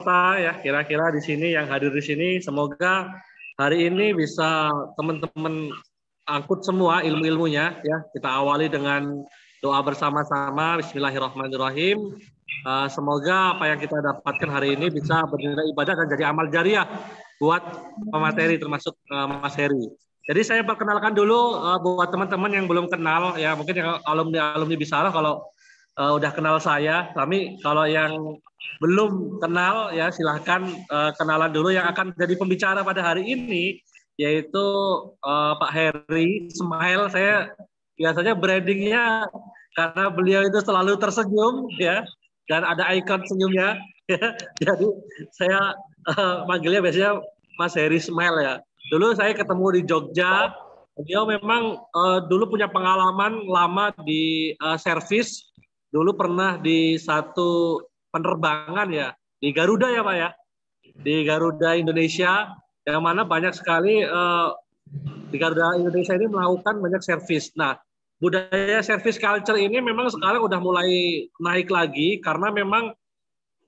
Ya, kira-kira di sini yang hadir di sini, semoga hari ini bisa teman-teman angkut semua ilmu-ilmunya ya. Kita awali dengan doa bersama-sama. Bismillahirrahmanirrahim. Semoga apa yang kita dapatkan hari ini bisa bernilai ibadah dan jadi amal jariah buat pemateri termasuk Mas Heri. Jadi saya perkenalkan dulu buat teman-teman yang belum kenal ya, mungkin yang alumni Bisara kalau udah kenal saya. Kami kalau yang belum kenal ya silahkan kenalan dulu yang akan jadi pembicara pada hari ini yaitu Pak Heri Ismail. Saya biasanya brandingnya karena beliau itu selalu tersenyum ya dan ada ikon senyumnya ya. Jadi saya manggilnya biasanya Mas Heri Ismail ya. Dulu saya ketemu di Jogja. Beliau memang dulu punya pengalaman lama di servis. Dulu pernah di satu penerbangan ya di Garuda ya Pak ya, di Garuda Indonesia yang mana banyak sekali di Garuda Indonesia ini melakukan banyak servis. Nah, budaya service culture ini memang sekarang udah mulai naik lagi karena memang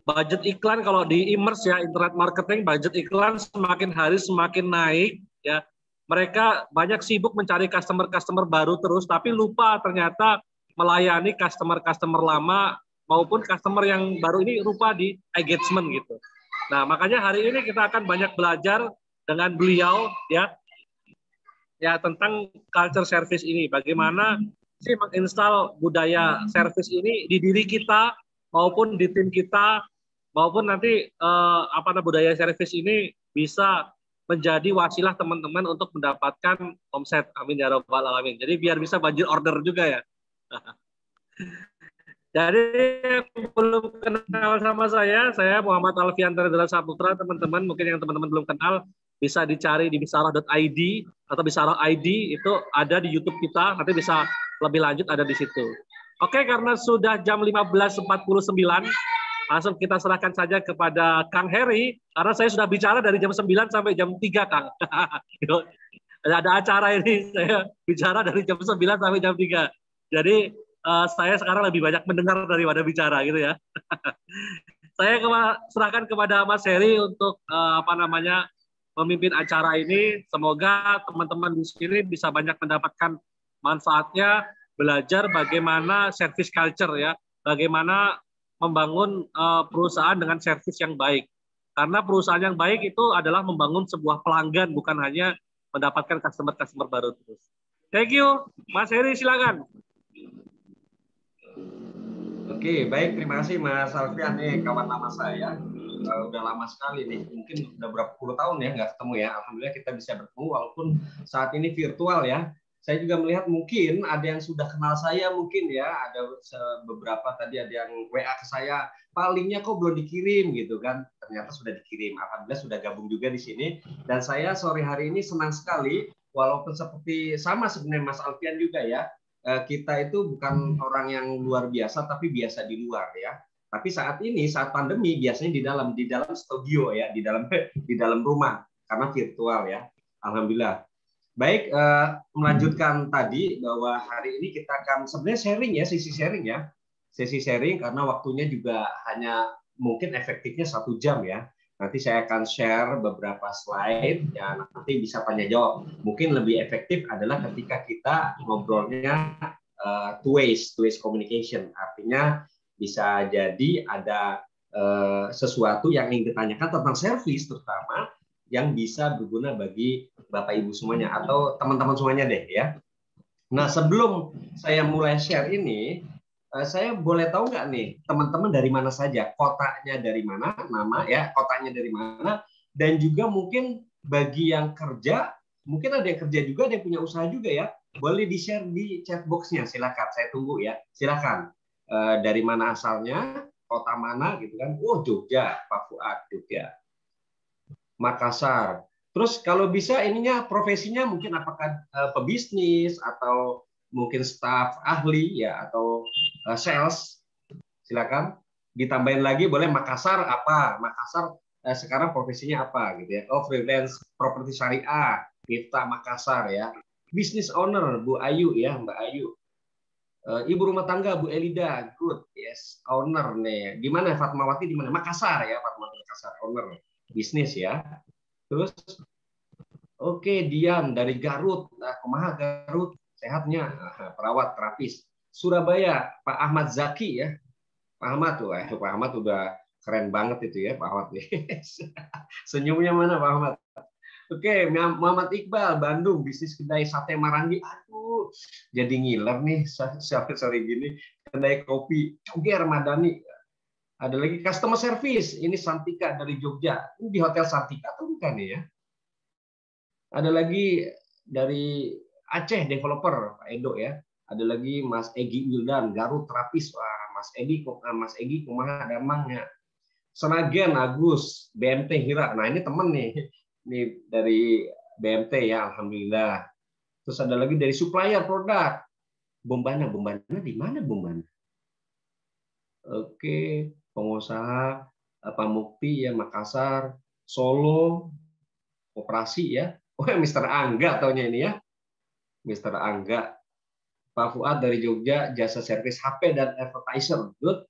budget iklan kalau di e-commerce ya, internet marketing, budget iklan semakin hari semakin naik ya. Mereka banyak sibuk mencari customer-customer baru terus tapi lupa ternyata melayani customer-customer lama maupun customer yang baru ini lupa di engagement gitu. Nah, makanya hari ini kita akan banyak belajar dengan beliau ya tentang culture service ini. Bagaimana sih menginstal budaya service ini di diri kita maupun di tim kita maupun nanti budaya service ini bisa menjadi wasilah teman-teman untuk mendapatkan omset. Amin ya rabbal alamin. Jadi biar bisa banjir order juga ya. Jadi yang belum kenal sama saya Muhammad Alfian Terdela Saputra. Teman-teman mungkin yang teman-teman belum kenal bisa dicari di bisarah.id atau bisarah.id itu ada di YouTube kita. Nanti bisa lebih lanjut ada di situ. Oke, karena sudah jam 15.49, langsung kita serahkan saja kepada Kang Heri karena saya sudah bicara dari jam 9 sampai jam 3, Kang. Ada acara ini saya bicara dari jam 9 sampai jam 3. Jadi saya sekarang lebih banyak mendengar daripada bicara gitu ya. Saya serahkan kepada Mas Heri untuk memimpin acara ini. Semoga teman-teman di sini bisa banyak mendapatkan manfaatnya, belajar bagaimana service culture ya, bagaimana membangun perusahaan dengan service yang baik. Karena perusahaan yang baik itu adalah membangun sebuah pelanggan, bukan hanya mendapatkan customer-customer baru terus. Thank you, Mas Heri, silakan. Oke, baik. Terima kasih Mas Alfian nih, kawan lama saya. Udah lama sekali nih, mungkin udah berapa puluh tahun ya nggak ketemu ya. Alhamdulillah kita bisa bertemu walaupun saat ini virtual ya. Saya juga melihat mungkin ada yang sudah kenal saya mungkin ya, ada beberapa tadi ada yang WA ke saya, palingnya kok belum dikirim gitu kan. Ternyata sudah dikirim. Alhamdulillah sudah gabung juga di sini. Dan saya sore hari ini senang sekali, walaupun seperti sama sebenarnya Mas Alfian juga ya, kita itu bukan orang yang luar biasa tapi biasa di luar ya. Tapi saat ini saat pandemi biasanya di dalam studio ya, di dalam rumah karena virtual ya. Alhamdulillah. Baik, melanjutkan tadi bahwa hari ini kita akan sebenarnya sharing ya, sesi sharing karena waktunya juga hanya mungkin efektifnya 1 jam ya. Nanti saya akan share beberapa slide ya, nanti bisa tanya jawab. Mungkin lebih efektif adalah ketika kita ngobrolnya two ways communication. Artinya bisa jadi ada sesuatu yang ingin ditanyakan tentang service terutama yang bisa berguna bagi Bapak Ibu semuanya atau teman-teman semuanya deh ya. Nah, sebelum saya mulai share ini, saya boleh tahu nggak nih teman-teman dari mana saja, kotanya dari mana, nama ya, kotanya dari mana, dan juga mungkin bagi yang kerja, mungkin ada yang kerja juga, ada yang punya usaha juga ya, boleh di-share di chat box-nya, silakan, saya tunggu ya, silakan. Dari mana asalnya, kota mana gitu kan, oh Jogja, Pak Fuad, Jogja, Makassar. Terus kalau bisa ininya profesinya mungkin apakah pebisnis atau mungkin staf ahli ya atau sales, silakan ditambahin lagi boleh Makassar apa, Makassar sekarang profesinya apa gitu ya. Oh, freelance properti syariah, Miftah Makassar ya. Business owner Bu Ayu ya, Mbak Ayu. Ibu rumah tangga Bu Elida, good, yes, owner nih. Di mana Fatmawati? Di mana? Makassar ya, Fatmawati Makassar, owner bisnis ya. Terus, oke, Dian dari Garut, nah, kumaha Garut, sehatnya, perawat terapis. Surabaya, Pak Ahmad Zaki ya, Pak Ahmad tuh, Pak Ahmad udah keren banget itu ya, Pak Ahmad nih. Senyumnya mana Pak Ahmad? Oke, Muhammad Iqbal, Bandung, bisnis kedai sate Marangi. Aduh, jadi ngiler nih, sore gini. Kedai kopi, Coger Madani. Ada lagi customer service, ini Santika dari Jogja. Ini di Hotel Santika atau bukan ya? Ada lagi dari Aceh, developer, Pak Edo ya. Ada lagi Mas Egi Wildan, Garut terapis. Wah, Mas Egi, kumaha damangnya. Senagen, Agus, BMT Hira. Nah, ini temen nih. Ini dari BMT ya, alhamdulillah. Terus ada lagi dari supplier produk. Bombana di mana Bombana? Oke, pengusaha Pak Mukti ya, Makassar, Solo, operasi ya. Oh, Mr. Angga taunya ini ya. Mr. Angga. Pak Fuad dari Jogja, jasa servis HP dan advertiser. Good.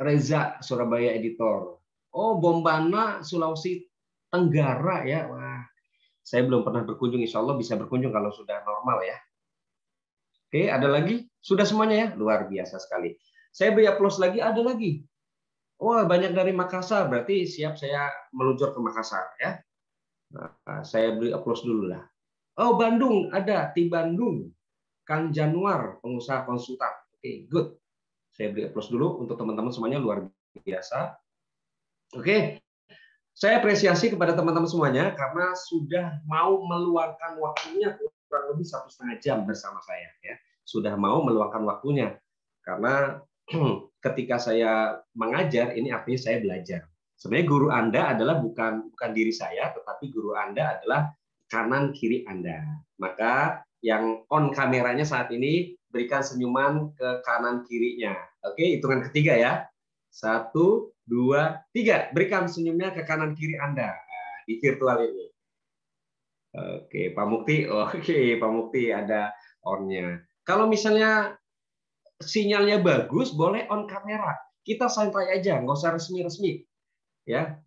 Reza, Surabaya editor. Oh, Bombana, Sulawesi Tenggara ya. Wah, saya belum pernah berkunjung. Insya Allah bisa berkunjung kalau sudah normal ya. Oke, ada lagi? Sudah semuanya ya? Luar biasa sekali. Saya beri aplaus lagi, ada lagi. Wah, banyak dari Makassar. Berarti siap saya meluncur ke Makassar ya. Nah, saya beri aplaus dulu lah. Oh, Bandung ada, di Bandung. Kang Januar, pengusaha konsultan. Oke, good. Saya beri aplaus dulu untuk teman-teman semuanya, luar biasa. Oke. Saya apresiasi kepada teman-teman semuanya karena sudah mau meluangkan waktunya kurang lebih 1,5 jam bersama saya. Ya. Sudah mau meluangkan waktunya. Karena ketika saya mengajar, ini artinya saya belajar. Sebenarnya guru Anda adalah bukan diri saya, tetapi guru Anda adalah kanan kiri Anda. Maka yang on kameranya saat ini, berikan senyuman ke kanan kirinya. Oke, hitungan ketiga ya. 1, 2, 3. Berikan senyumnya ke kanan kiri Anda di virtual ini. Oke, Pak Mukti. Oke, Pak Mukti ada on-nya. Kalau misalnya sinyalnya bagus, boleh on kamera. Kita santai aja, nggak usah resmi-resmi. Ya,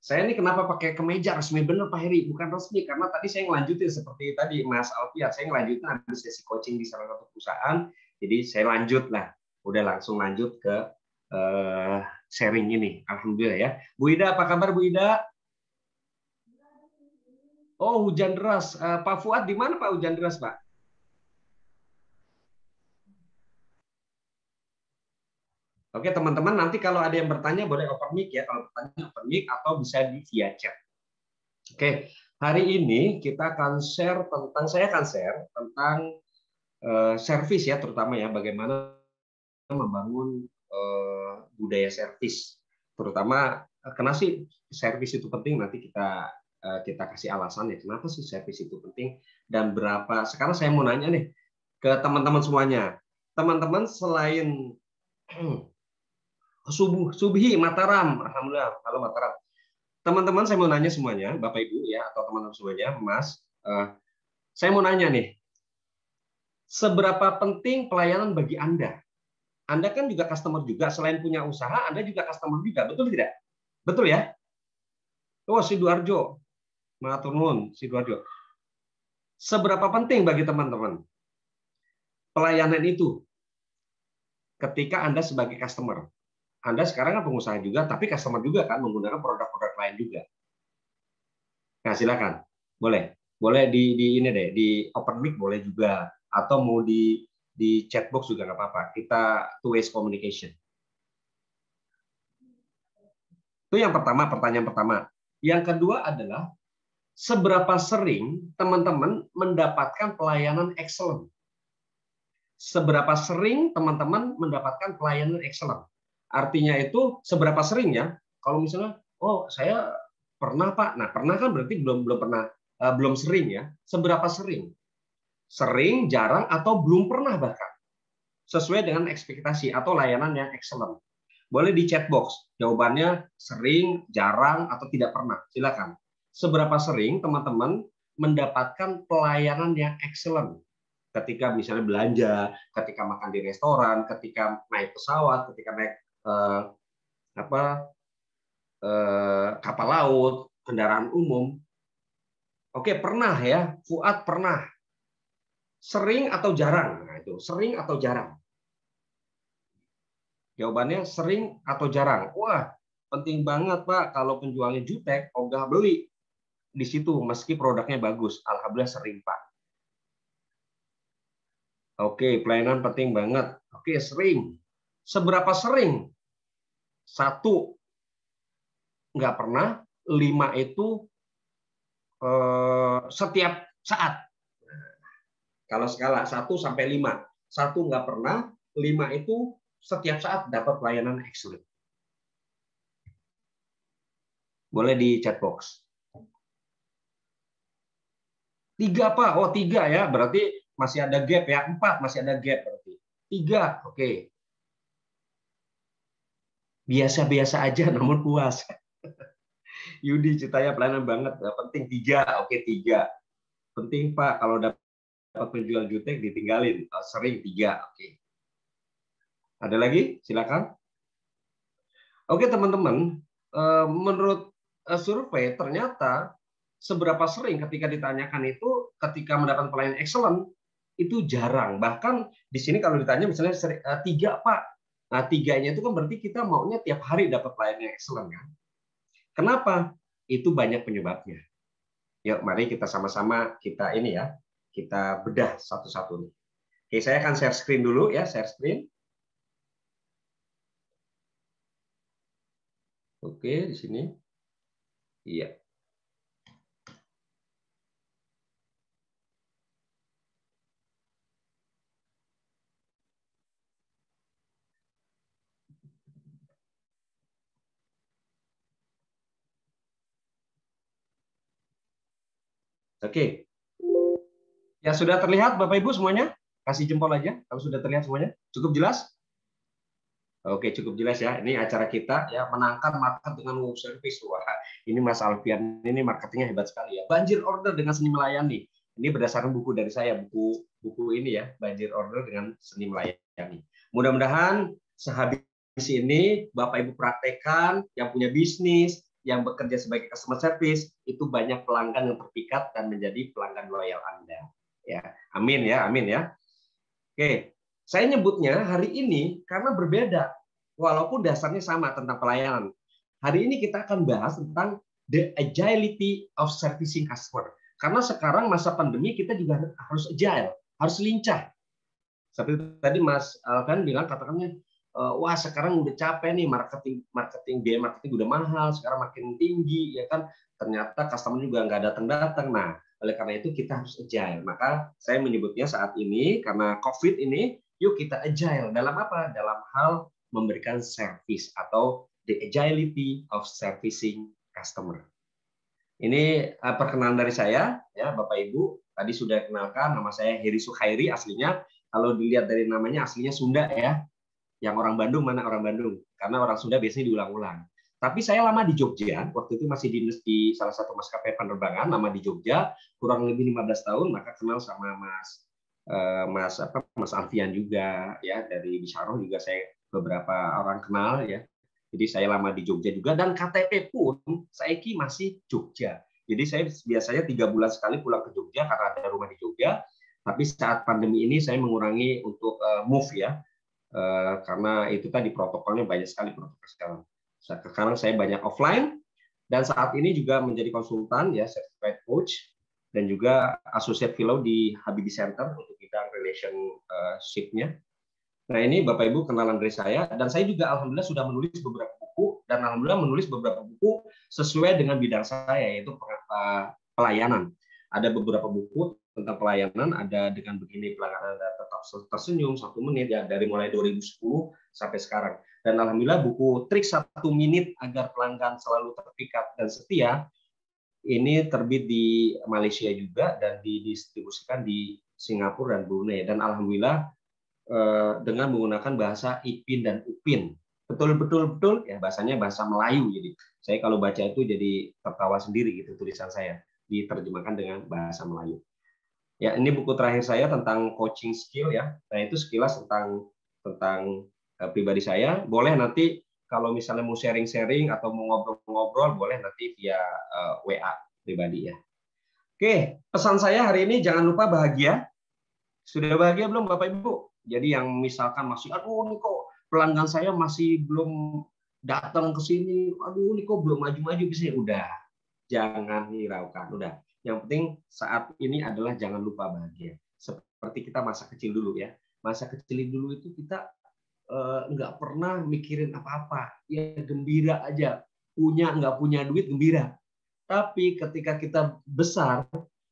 saya ini kenapa pakai kemeja resmi bener Pak Heri? Bukan resmi, karena tadi saya ngelanjutin seperti tadi Mas Alfian, saya ngelanjutin ada sesi coaching di salah satu perusahaan. Jadi saya lanjut lah, udah langsung lanjut ke sharing ini. Alhamdulillah ya. Bu Ida, apa kabar Bu Ida? Oh, hujan deras. Pak Fuad, di mana Pak hujan deras, Pak? Oke, teman-teman, nanti kalau ada yang bertanya boleh open mic ya. Kalau bertanya open mic atau bisa di via chat. Oke, hari ini kita akan share tentang, saya akan share tentang servis ya, terutama ya, bagaimana membangun budaya servis, terutama kenapa sih servis itu penting, nanti kita kasih alasan ya kenapa sih servis itu penting dan berapa. Sekarang saya mau nanya nih ke teman-teman semuanya, teman-teman selain Subhi Mataram, alhamdulillah, halo Mataram, teman-teman saya mau nanya semuanya, Bapak Ibu ya atau teman-teman semuanya, Mas, saya mau nanya nih, seberapa penting pelayanan bagi Anda? Anda kan juga customer juga, selain punya usaha, Anda juga customer juga, betul tidak? Betul ya? Oh, Sidoarjo, matur nuwun, Sidoarjo. Seberapa penting bagi teman-teman pelayanan itu ketika Anda sebagai customer? Anda sekarang kan pengusaha juga, tapi customer juga kan menggunakan produk-produk lain juga. Nah, silakan, boleh di ini deh, di open mic boleh juga, atau mau di chatbox juga nggak apa-apa. Kita two ways communication. Itu yang pertama, pertanyaan pertama. Yang kedua adalah seberapa sering teman-teman mendapatkan pelayanan excellent. Seberapa sering teman-teman mendapatkan pelayanan excellent. Artinya itu seberapa sering ya? Kalau misalnya, oh saya pernah Pak. Nah pernah kan berarti belum pernah, belum sering ya. Seberapa sering? Sering, jarang, atau belum pernah bahkan. Sesuai dengan ekspektasi atau layanan yang excellent. Boleh di chat box. Jawabannya sering, jarang, atau tidak pernah. Silakan. Seberapa sering teman-teman mendapatkan pelayanan yang excellent? ketika misalnya belanja, ketika makan di restoran, ketika naik pesawat, ketika naik kapal laut, kendaraan umum. Oke, pernah ya, Fuad pernah. Sering atau jarang? Nah, itu sering atau jarang? Jawabannya sering atau jarang. Wah, penting banget Pak kalau penjualnya jutek, ogah beli di situ meski produknya bagus. Alhamdulillah sering Pak. Oke, pelayanan penting banget. Oke, sering. Seberapa sering? 1, nggak pernah. 5 itu setiap saat. Kalau skala 1 sampai 5. 1 nggak pernah, 5 itu setiap saat dapat pelayanan excellent. Boleh di chat box. 3 Pak, oh 3 ya, berarti masih ada gap ya. 4 masih ada gap berarti. 3, oke. Biasa-biasa aja namun puas. Yudi ceritanya pelayanan banget, penting 3, oke 3. Penting Pak kalau dapat penjual jutek ditinggalin, sering 3, oke. Ada lagi? Silakan. Oke teman-teman, menurut survei ternyata seberapa sering ketika ditanyakan itu ketika mendapatkan pelayanan excellent itu jarang. Bahkan di sini kalau ditanya misalnya 3 Pak, nah 3-nya itu kan berarti kita maunya tiap hari dapat pelayanan excellent kan? Kenapa? Itu banyak penyebabnya. Yuk mari kita sama-sama kita ini ya, kita bedah satu-satu nih. Oke, saya akan share screen dulu ya, share screen. Oke, di sini. Iya. Oke. Ya sudah terlihat Bapak Ibu semuanya? Kasih jempol aja kalau sudah terlihat semuanya. Cukup jelas? Oke, cukup jelas ya. Ini acara kita ya, menangkan market dengan wow service. Wah, ini Mas Alfian ini marketingnya hebat sekali ya. Banjir order dengan seni melayani. Ini berdasarkan buku dari saya, buku ini ya, Banjir order dengan seni melayani. Mudah-mudahan sehabis ini Bapak Ibu praktekkan, yang punya bisnis, yang bekerja sebagai customer service, itu banyak pelanggan yang terpikat dan menjadi pelanggan loyal Anda. Ya, amin ya, amin ya. Oke, saya nyebutnya hari ini karena berbeda, walaupun dasarnya sama tentang pelayanan. Hari ini kita akan bahas tentang the agility of servicing customer. Karena sekarang masa pandemi kita juga harus agile, harus lincah. Seperti tadi Mas Alvan bilang, katakannya, wah sekarang udah capek nih biaya marketing udah mahal, sekarang makin tinggi, ya kan? Ternyata customer juga nggak datang-datang. Nah, oleh karena itu kita harus agile. Maka saya menyebutnya saat ini karena COVID ini, yuk kita agile dalam apa? Dalam hal memberikan service atau the agility of servicing customer. Ini perkenalan dari saya, ya Bapak Ibu. Tadi sudah kenalkan, nama saya Heri Sukhairi aslinya. Kalau dilihat dari namanya aslinya Sunda ya. Yang orang Bandung mana orang Bandung? Karena orang Sunda biasanya diulang-ulang. Tapi saya lama di Jogja, waktu itu masih di salah satu maskapai penerbangan, lama di Jogja, kurang lebih 15 tahun, maka kenal sama Mas Alfian juga, ya dari Bisyarah juga saya beberapa orang kenal ya. Jadi saya lama di Jogja juga dan KTP pun saya masih Jogja. Jadi saya biasanya 3 bulan sekali pulang ke Jogja karena ada rumah di Jogja. Tapi saat pandemi ini saya mengurangi untuk move ya, karena itu tadi protokolnya banyak sekali protokol sekarang. Sekarang saya banyak offline dan saat ini juga menjadi konsultan ya, certified coach dan juga associate fellow di Habibie Center untuk bidang relationship-nya. Nah ini Bapak Ibu kenalan dari saya dan saya juga alhamdulillah sudah menulis beberapa buku dan alhamdulillah menulis beberapa buku sesuai dengan bidang saya yaitu pelayanan. Ada beberapa buku tentang pelayanan, ada dengan begini pelanggan Anda tetap tersenyum 1 menit ya dari mulai 2010 sampai sekarang. Dan alhamdulillah buku trik 1 menit agar pelanggan selalu terpikat dan setia ini terbit di Malaysia juga dan didistribusikan di Singapura dan Brunei dan alhamdulillah dengan menggunakan bahasa Ipin dan Upin. Betul ya bahasanya bahasa Melayu. Jadi saya kalau baca itu jadi tertawa sendiri gitu tulisan saya diterjemahkan dengan bahasa Melayu. Ya, ini buku terakhir saya tentang coaching skill ya. Nah, itu sekilas tentang pribadi saya. Boleh nanti kalau misalnya mau sharing-sharing atau mau ngobrol-ngobrol, boleh nanti via WA pribadi ya. Oke, pesan saya hari ini jangan lupa bahagia. Sudah bahagia belum Bapak Ibu? Jadi yang misalkan masih, aduh ini kok pelanggan saya masih belum datang ke sini, aduh ini kok belum maju-maju ke sini. Udah, jangan hiraukan. Udah. Yang penting saat ini adalah jangan lupa bahagia. Seperti kita masa kecil dulu ya. Masa kecil dulu itu kita nggak pernah mikirin apa-apa. Ya gembira aja. Nggak punya duit gembira. Tapi ketika kita besar,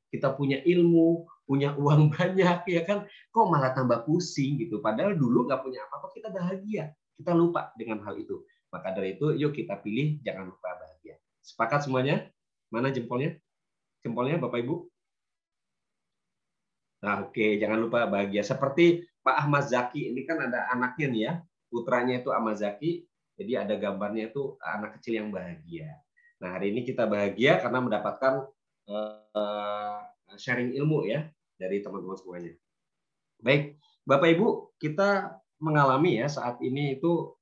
kita punya ilmu, punya uang banyak, ya kan, kok malah tambah pusing gitu. Padahal dulu nggak punya apa-apa, kita bahagia. Kita lupa dengan hal itu. Maka dari itu, yuk kita pilih jangan lupa bahagia. Sepakat semuanya? Mana jempolnya? Jempolnya, Bapak Ibu? Nah, oke, jangan lupa bahagia. Seperti Pak Ahmad Zaki, ini kan ada anaknya nih ya, putranya itu Ahmad Zaki, jadi ada gambarnya itu anak kecil yang bahagia. Nah, hari ini kita bahagia karena mendapatkan sharing ilmu ya dari teman-teman semuanya. Baik, Bapak Ibu, kita mengalami ya saat ini itu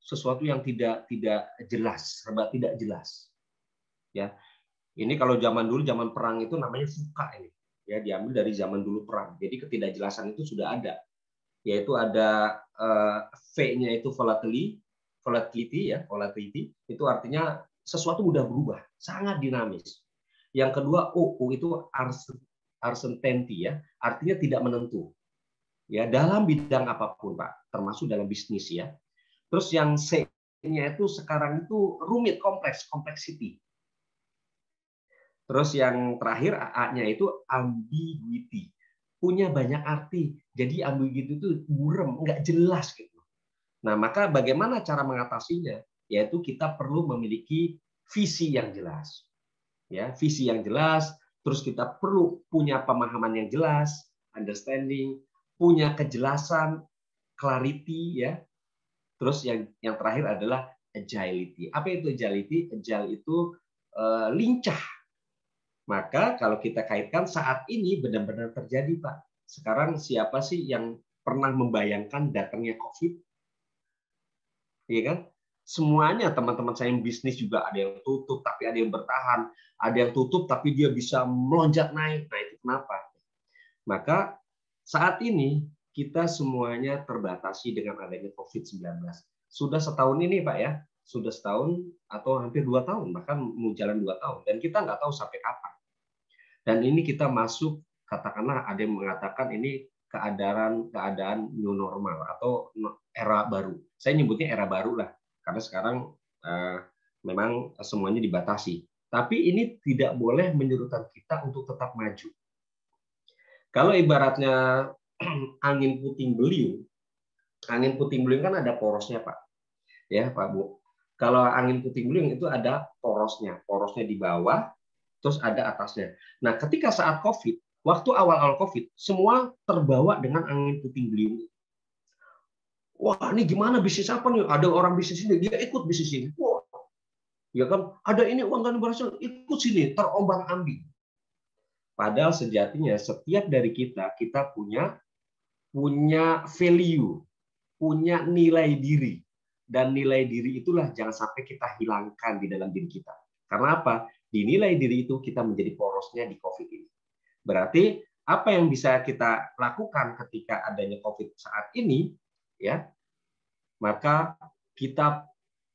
sesuatu yang tidak jelas, serba tidak jelas. Ya, ini kalau zaman dulu, zaman perang itu namanya fuka ini. Ya, diambil dari zaman dulu perang. Jadi ketidakjelasan itu sudah ada. Yaitu ada V-nya itu volatility ya, volatility itu artinya sesuatu mudah berubah, sangat dinamis. Yang kedua O itu uncertainty ya, artinya tidak menentu. Ya, dalam bidang apapun, Pak, termasuk dalam bisnis ya. Terus yang C-nya itu sekarang itu rumit, kompleks, complexity. Terus yang terakhir A-nya itu ambiguity. Punya banyak arti. Jadi ambiguity itu buram, nggak jelas gitu. Nah, maka bagaimana cara mengatasinya? Yaitu kita perlu memiliki visi yang jelas. Ya, visi yang jelas, terus kita perlu punya pemahaman yang jelas, understanding, punya kejelasan, clarity ya. Terus yang terakhir adalah agility. Apa itu agility? Agile itu lincah. Maka kalau kita kaitkan saat ini benar-benar terjadi, Pak. Sekarang siapa sih yang pernah membayangkan datangnya COVID? Iya kan? Semuanya teman-teman saya yang bisnis juga ada yang tutup tapi ada yang bertahan, ada yang tutup tapi dia bisa melonjak naik. Nah, itu kenapa? Maka saat ini kita semuanya terbatasi dengan adanya COVID-19. Sudah setahun ini, Pak ya, sudah setahun atau hampir 2 tahun, bahkan mau jalan 2 tahun, dan kita nggak tahu sampai kapan. Dan ini kita masuk, katakanlah ada yang mengatakan ini keadaan new normal atau era baru. Saya nyebutnya era baru lah, karena sekarang memang semuanya dibatasi. Tapi ini tidak boleh menyurutkan kita untuk tetap maju. Kalau ibaratnya angin puting beliung kan ada porosnya, Pak. Ya, Pak Bu. Kalau angin puting beliung itu ada porosnya di bawah, terus ada atasnya. Nah, ketika saat COVID, waktu awal-awal COVID, semua terbawa dengan angin puting beliung. Wah, ini gimana bisnis apa nih? Ada orang bisnis ini, dia ikut bisnis ini. Wah, ya kan? Ada ini uang kan berhasil, ikut sini, terombang-ambing. Padahal sejatinya setiap dari kita punya value, punya nilai diri. Dan nilai diri itulah jangan sampai kita hilangkan di dalam diri kita. Karena apa? Di nilai diri itu kita menjadi porosnya di COVID ini. Berarti apa yang bisa kita lakukan ketika adanya COVID saat ini, ya, maka kita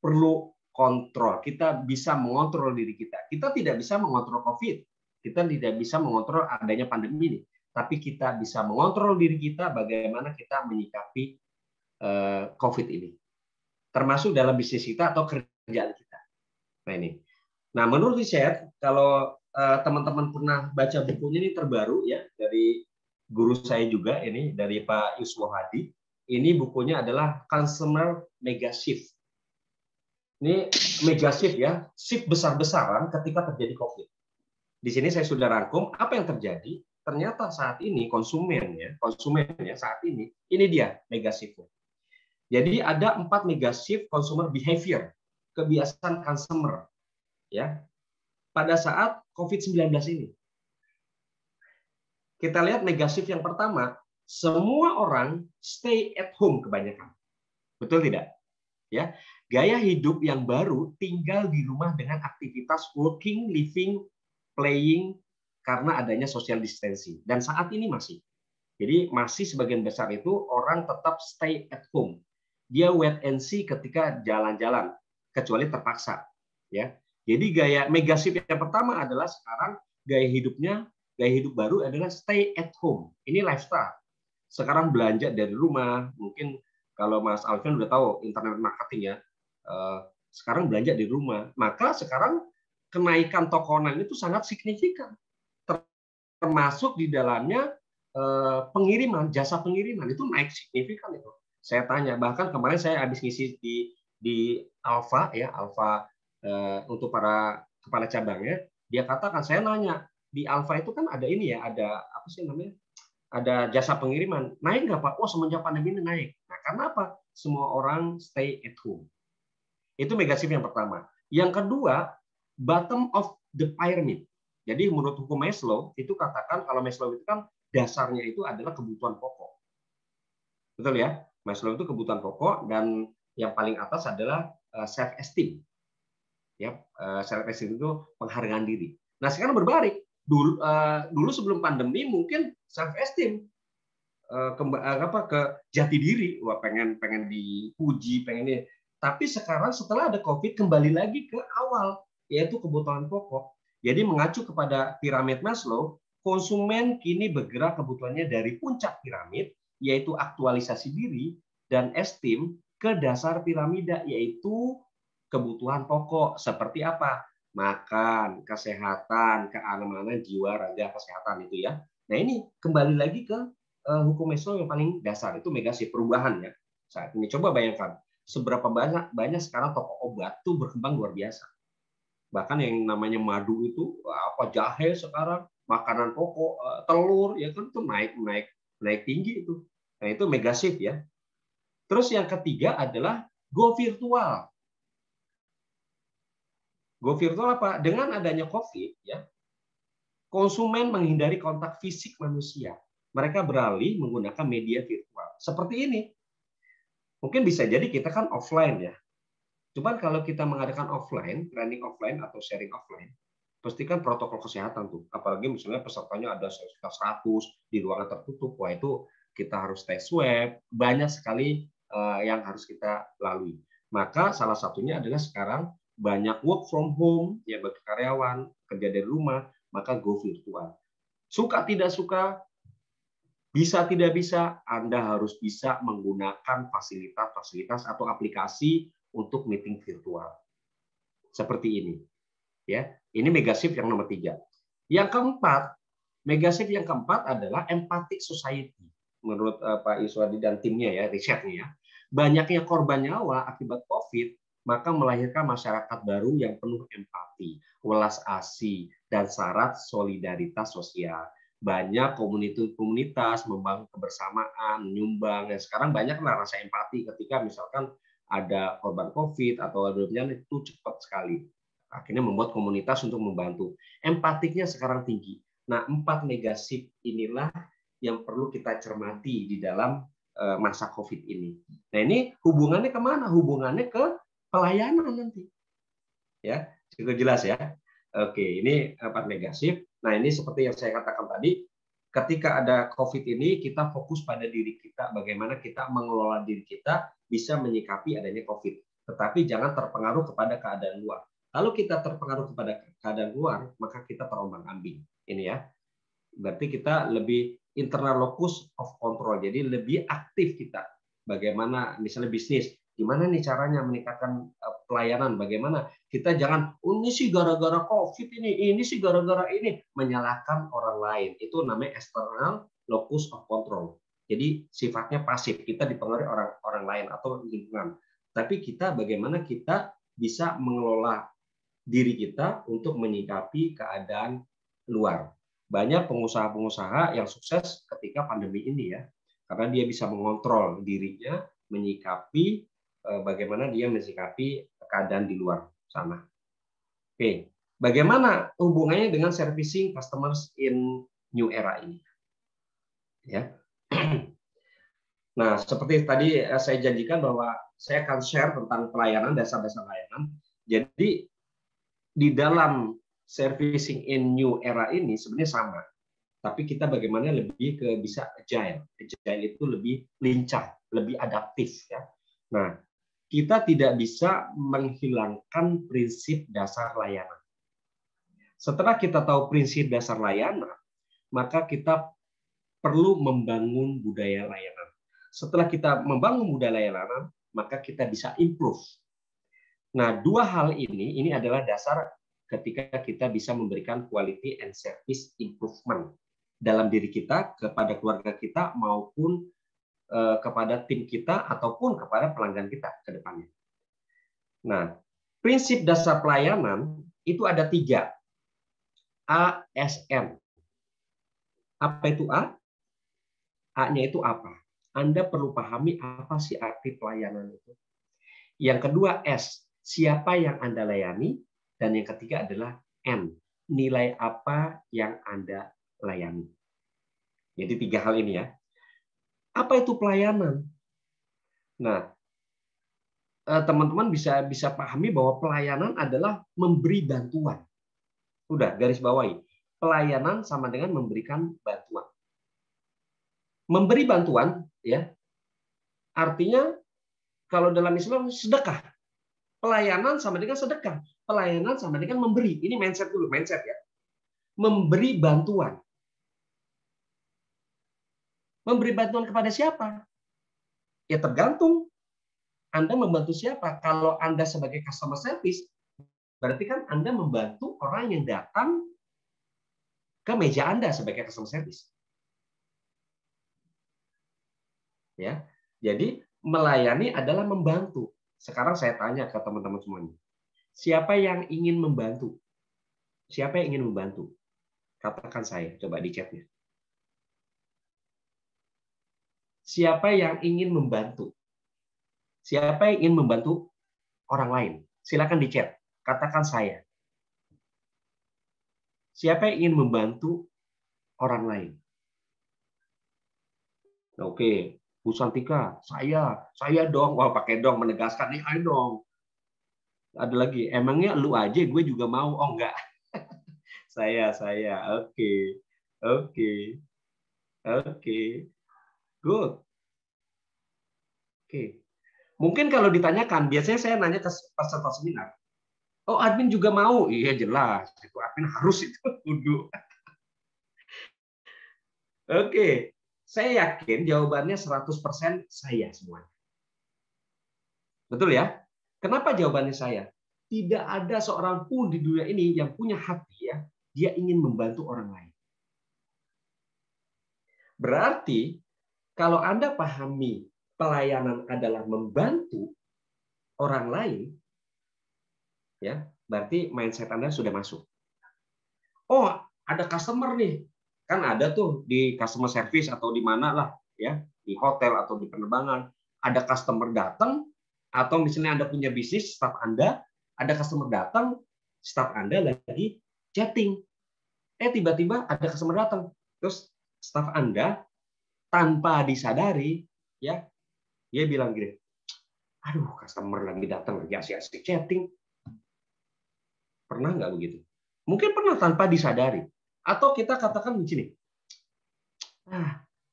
perlu kontrol. Kita bisa mengontrol diri kita. Kita tidak bisa mengontrol COVID. Kita tidak bisa mengontrol adanya pandemi ini. Tapi kita bisa mengontrol diri kita bagaimana kita menyikapi COVID ini. Termasuk dalam bisnis kita atau kerjaan kita. Nah ini. Nah menurut saya kalau teman-teman pernah baca bukunya ini terbaru ya dari guru saya juga ini dari Pak Yuswo Hadi. Ini bukunya adalah Consumer Mega Shift. Ini mega shift ya, shift besar-besaran ketika terjadi COVID. Di sini saya sudah rangkum apa yang terjadi. Ternyata saat ini konsumen ya saat ini dia mega shift-nya. Jadi ada 4 mega shift consumer behavior, kebiasaan consumer ya. Pada saat COVID-19 ini. kita lihat mega shift yang pertama, semua orang stay at home kebanyakan. Betul tidak? Ya, gaya hidup yang baru tinggal di rumah dengan aktivitas working, living, playing karena adanya social distancing. Dan saat ini masih. Jadi masih sebagian besar itu orang tetap stay at home. Dia wait and see ketika jalan-jalan, kecuali terpaksa. Ya, jadi gaya mega shift yang pertama adalah sekarang gaya hidup baru adalah stay at home. Ini lifestyle. Sekarang belanja dari rumah, mungkin kalau Mas Alvin udah tahu internet marketing ya, sekarang belanja di rumah. Maka sekarang kenaikan toko online itu sangat signifikan. Termasuk di dalamnya pengiriman, jasa pengiriman itu naik signifikan itu. Saya tanya, bahkan kemarin saya habis ngisi di Alfa ya, Alfa untuk para kepala cabangnya, dia katakan, saya nanya, di Alfa itu kan ada ini ya, ada apa sih namanya? Ada jasa pengiriman. Naik nggak Pak? Oh, semenjak pandemi ini naik. Nah, karena apa? Semua orang stay at home. Itu mega shift yang pertama. Yang kedua, bottom of the pyramid. Jadi menurut hukum Maslow, itu katakan kalau Maslow itu kan dasarnya itu adalah kebutuhan pokok. Betul ya? Maslow itu kebutuhan pokok dan yang paling atas adalah self esteem. Ya, self esteem itu penghargaan diri. Nah, sekarang berbalik. Dulu sebelum pandemi mungkin self esteem ke jati diri, wah pengen dipuji, pengen ini. Tapi sekarang setelah ada Covid kembali lagi ke awal, yaitu kebutuhan pokok. Jadi mengacu kepada piramid Maslow, konsumen kini bergerak kebutuhannya dari puncak piramid, yaitu aktualisasi diri dan esteem, ke dasar piramida, yaitu kebutuhan pokok. Seperti apa? Makan, kesehatan, keamanan jiwa, raga, kesehatan itu ya. Nah ini kembali lagi ke hukum Maslow yang paling dasar, itu mega shift perubahan ya. Saat ini coba bayangkan seberapa banyak sekarang toko obat tuh berkembang luar biasa. Bahkan yang namanya madu itu apa jahe sekarang, makanan pokok, telur ya kan itu naik tinggi itu. Nah itu mega shift ya. Terus yang ketiga adalah go virtual. Go virtual apa? Dengan adanya Covid ya, konsumen menghindari kontak fisik manusia. Mereka beralih menggunakan media virtual. Seperti ini. Mungkin bisa jadi kita kan offline ya. Cuman kalau kita mengadakan offline, training offline atau sharing offline, pastikan protokol kesehatan tuh. Apalagi misalnya pesertanya ada sekitar 100 di ruangan tertutup, wah itu kita harus tes swab, banyak sekali yang harus kita lalui. Maka salah satunya adalah sekarang banyak work from home ya bagi karyawan, kerja dari rumah, maka go virtual. Suka tidak suka, bisa tidak bisa, Anda harus bisa menggunakan fasilitas atau aplikasi untuk meeting virtual. Seperti ini. Ya, ini mega shift yang nomor 3. Yang keempat, mega shift yang keempat adalah empathic society. Menurut Pak Iswadi dan timnya ya, risetnya ya. Banyaknya korban nyawa akibat Covid, maka melahirkan masyarakat baru yang penuh empati, welas asih, dan syarat solidaritas sosial. Banyak komunitas membangun kebersamaan, menyumbang. Dan sekarang banyak rasa empati ketika misalkan ada korban Covid atau ada bencana itu cepat sekali. Akhirnya membuat komunitas untuk membantu. Empatiknya sekarang tinggi. Nah, 4 mega shift inilah yang perlu kita cermati di dalam masa Covid ini. Nah, ini hubungannya kemana? Hubungannya ke pelayanan nanti. Ya, cukup jelas ya. Oke, ini 4 mega shift. Nah, ini seperti yang saya katakan tadi, ketika ada Covid ini, kita fokus pada diri kita, bagaimana kita mengelola diri kita bisa menyikapi adanya Covid. Tetapi jangan terpengaruh kepada keadaan luar. Kalau kita terpengaruh kepada keadaan luar, maka kita terombang-ambing. Ini ya. Berarti kita lebih internal locus of control. Jadi lebih aktif kita. Bagaimana misalnya bisnis, gimana nih caranya meningkatkan pelayanan, bagaimana kita jangan ini sih gara-gara Covid ini sih gara-gara ini, menyalahkan orang lain. Itu namanya external locus of control. Jadi sifatnya pasif, kita dipengaruhi orang lain atau lingkungan. Tapi kita bagaimana kita bisa mengelola diri kita untuk menyikapi keadaan luar. Banyak pengusaha-pengusaha yang sukses ketika pandemi ini ya, karena dia bisa mengontrol dirinya, menyikapi bagaimana dia menyikapi keadaan di luar sana. Oke, bagaimana hubungannya dengan servicing customers in new era ini? Ya. Nah, seperti tadi saya janjikan bahwa saya akan share tentang pelayanan, dasar-dasar layanan. Jadi di dalam servicing in new era ini sebenarnya sama, tapi kita bagaimana lebih ke bisa agile. Agile itu lebih lincah, lebih adaptif ya. Nah, kita tidak bisa menghilangkan prinsip dasar layanan. Setelah kita tahu prinsip dasar layanan, maka kita perlu membangun budaya layanan. Setelah kita membangun budaya layanan, maka kita bisa improve. Nah, dua hal ini adalah dasar ketika kita bisa memberikan quality and service improvement dalam diri kita, kepada keluarga kita, maupun kepada tim kita, ataupun kepada pelanggan kita ke depannya. Nah, prinsip dasar pelayanan itu ada 3. ASN. Apa itu A? A-nya itu apa? Anda perlu pahami apa sih arti pelayanan itu. Yang kedua S, siapa yang Anda layani. Dan yang ketiga adalah N, nilai apa yang Anda layani. Jadi 3 hal ini ya. Apa itu pelayanan? Nah, teman-teman bisa pahami bahwa pelayanan adalah memberi bantuan. Udah, garis bawahi. Pelayanan sama dengan memberikan bantuan. Memberi bantuan ya, artinya kalau dalam Islam sedekah. Pelayanan sama dengan sedekah. Pelayanan sama dengan memberi. Ini mindset dulu, mindset ya. Memberi bantuan. Memberi bantuan kepada siapa? Ya tergantung Anda membantu siapa. Kalau Anda sebagai customer service, berarti kan Anda membantu orang yang datang ke meja Anda sebagai customer service. Ya. Jadi melayani adalah membantu. Sekarang saya tanya ke teman-teman semuanya. Siapa yang ingin membantu? Siapa yang ingin membantu? Katakan saya, coba di chatnya. Siapa yang ingin membantu? Siapa yang ingin membantu orang lain? Silakan di chat. Katakan saya. Siapa yang ingin membantu orang lain? Oke, Bu Santika, saya dong. Wah, pakai dong, menegaskan nih, ayo dong. Ada lagi, emangnya lu aja, gue juga mau. Oh, enggak. Saya. Oke. Good. Oke. Mungkin kalau ditanyakan, biasanya saya nanya ke peserta seminar. Oh, admin juga mau? Iya, jelas. Itu admin harus itu. Kudu. Oke. Saya yakin jawabannya 100% saya semuanya. Betul ya? Kenapa jawabannya saya? Tidak ada seorang pun di dunia ini yang punya hati ya, dia ingin membantu orang lain. Berarti kalau Anda pahami pelayanan adalah membantu orang lain, ya, berarti mindset Anda sudah masuk. Oh, ada customer nih. Kan ada tuh di customer service atau di mana lah, ya, di hotel atau di penerbangan, ada customer datang, atau misalnya Anda punya bisnis, staff Anda, ada customer datang, staff Anda lagi chatting. Tiba-tiba ada customer datang. Terus staff Anda tanpa disadari, ya, dia bilang gini, aduh, customer lagi datang, lagi asik-asik chatting. Pernah nggak begitu? Mungkin pernah tanpa disadari. Atau kita katakan di sini,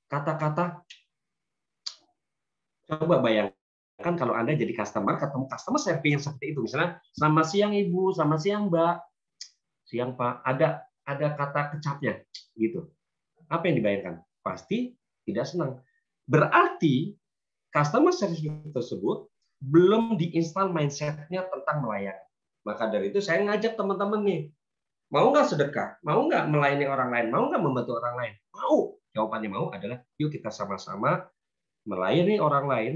kata-kata, coba bayangkan kalau Anda jadi customer, ketemu customer service yang seperti itu. Misalnya, selamat siang Ibu, selamat siang Mbak, siang Pak, ada kata kecapnya, gitu. Apa yang dibayangkan? Pasti tidak senang. Berarti customer service tersebut belum diinstal mindset-nya tentang melayani. Maka dari itu saya ngajak teman-teman nih, mau nggak sedekah? Mau nggak melayani orang lain? Mau nggak membantu orang lain? Mau. Jawabannya mau adalah, yuk kita sama-sama melayani orang lain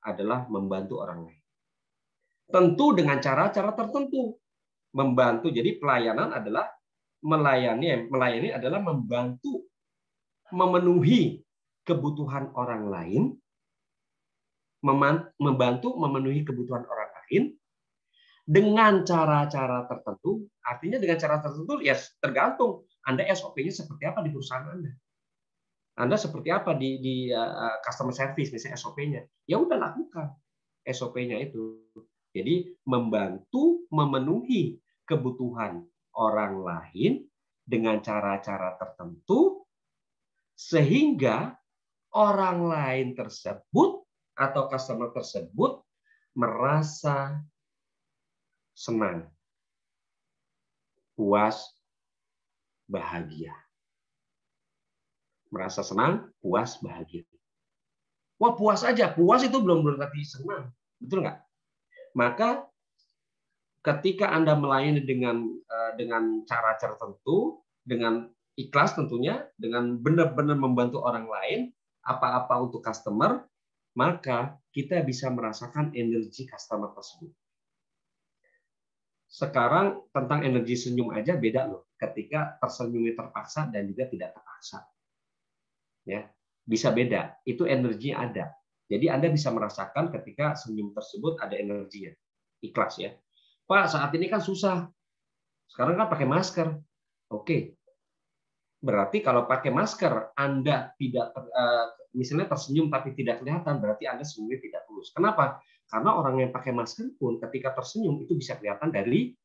adalah membantu orang lain. Tentu dengan cara-cara tertentu. Membantu, jadi pelayanan adalah melayani adalah membantu memenuhi kebutuhan orang lain, membantu memenuhi kebutuhan orang lain dengan cara-cara tertentu. Artinya dengan cara tertentu ya tergantung Anda SOP-nya seperti apa di perusahaan Anda. Anda seperti apa di customer service, misalnya SOP-nya. Ya udah lakukan SOP-nya itu. Jadi membantu memenuhi kebutuhan orang lain dengan cara-cara tertentu sehingga orang lain tersebut atau customer tersebut merasa senang, puas, bahagia. Merasa senang, puas, bahagia. Wah, puas aja. Puas itu belum berarti senang. Betul nggak? Maka ketika Anda melayani dengan cara-cara tertentu, dengan ikhlas tentunya, dengan benar-benar membantu orang lain, apa-apa untuk customer, maka kita bisa merasakan energi customer tersebut. Sekarang tentang energi senyum aja beda loh. Ketika tersenyumnya terpaksa dan juga tidak terpaksa. Ya, bisa beda. Itu energi ada. Jadi Anda bisa merasakan ketika senyum tersebut ada energinya. Ikhlas ya. Pak, saat ini kan susah. Sekarang kan pakai masker. Oke. Berarti kalau pakai masker Anda tidak misalnya tersenyum tapi tidak kelihatan, berarti Anda senyumnya tidak tulus. Kenapa? Karena orang yang pakai masker pun ketika tersenyum itu bisa kelihatan dari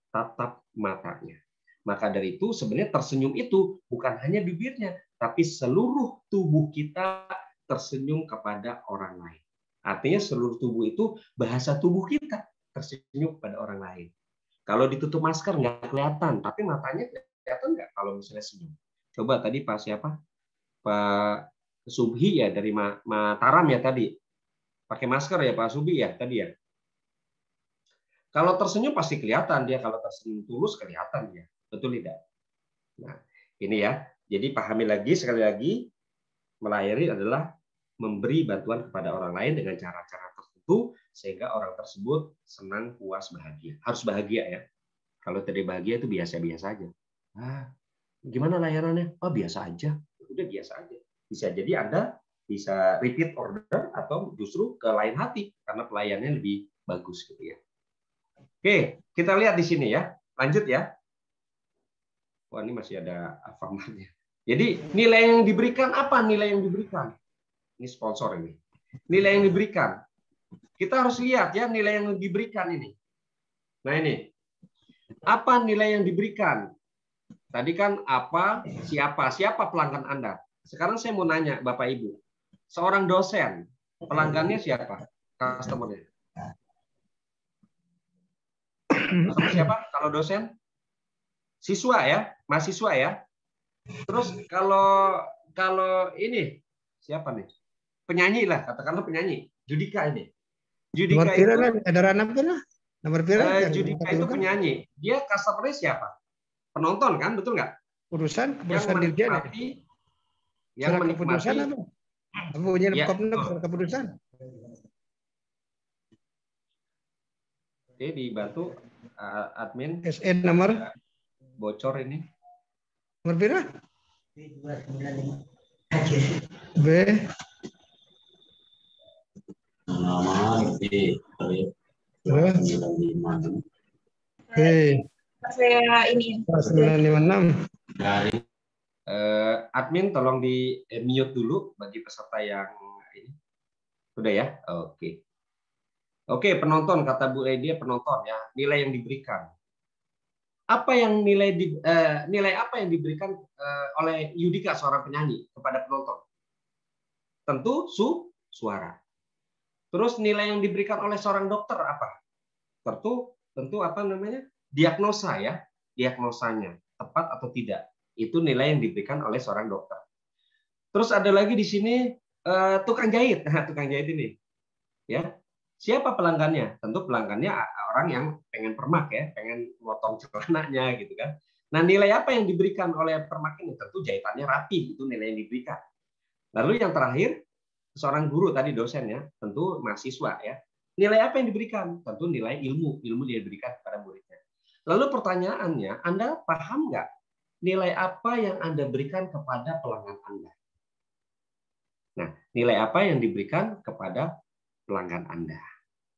tatap matanya. Maka dari itu sebenarnya tersenyum itu bukan hanya bibirnya, tapi seluruh tubuh kita tersenyum kepada orang lain. Artinya seluruh tubuh itu bahasa tubuh kita tersenyum kepada orang lain. Kalau ditutup masker nggak kelihatan, tapi matanya kelihatan nggak kalau misalnya senyum. Coba tadi Pak siapa? Pak Subhi ya dari Mataram ya tadi. Pakai masker ya Pak Subhi ya tadi ya. Kalau tersenyum pasti kelihatan dia, kalau tersenyum tulus kelihatan dia. Betul tidak? Nah, ini ya. Jadi pahami lagi sekali lagi, melayani adalah memberi bantuan kepada orang lain dengan cara-cara tertentu sehingga orang tersebut senang, puas, bahagia. Harus bahagia ya. Kalau tidak bahagia itu biasa-biasa aja. Ah, gimana layanannya? Oh, biasa aja. Udah biasa aja. Bisa jadi Anda bisa repeat order atau justru ke lain hati karena pelayanannya lebih bagus gitu ya. Oke, kita lihat di sini ya. Lanjut ya. Wah, ini masih ada formatnya. Jadi nilai yang diberikan apa? Nilai yang diberikan. Ini sponsor ini. Nilai yang diberikan. Kita harus lihat ya nilai yang diberikan ini. Nah ini. Apa nilai yang diberikan? Tadi kan apa, siapa pelanggan Anda. Sekarang saya mau nanya Bapak Ibu. Seorang dosen, pelanggannya siapa? Customer-nya. Customer siapa kalau dosen? Siswa ya, mahasiswa ya. Terus kalau ini siapa nih? Penyanyi lah, katakanlah penyanyi. Judika ini. Judika itu Judika itu penyanyi. Dia customer-nya siapa? Penonton kan, betul nggak? Keputusan dirjen. Yang menikmati. Apa punya keputusan? Oke, dibantu admin. SN nomor Bocor ini. Nomor berapa? B. Nama B. B. Saya ini. 956. Dari Admin tolong di mute dulu bagi peserta yang ini. Sudah ya? Oke. Oke, penonton kata Bu Edia penonton ya, nilai yang diberikan. Apa yang nilai apa yang diberikan oleh Judika seorang penyanyi kepada penonton? Tentu suara. Terus nilai yang diberikan oleh seorang dokter apa? Tentu apa namanya? Diagnosa ya, diagnosanya tepat atau tidak. Itu nilai yang diberikan oleh seorang dokter. Terus ada lagi di sini tukang jahit. Nah, tukang jahit ini. Ya. Siapa pelanggannya? Tentu pelanggannya orang yang pengen permak ya, pengen motong celananya gitu kan. Nah, nilai apa yang diberikan oleh permak ini? Tentu jahitannya rapi, itu nilai yang diberikan. Lalu yang terakhir, seorang guru tadi dosen ya, tentu mahasiswa ya. Nilai apa yang diberikan? Tentu nilai ilmu dia diberikan kepada muridnya. Lalu pertanyaannya, Anda paham nggak nilai apa yang Anda berikan kepada pelanggan Anda? Nah, nilai apa yang diberikan kepada pelanggan Anda?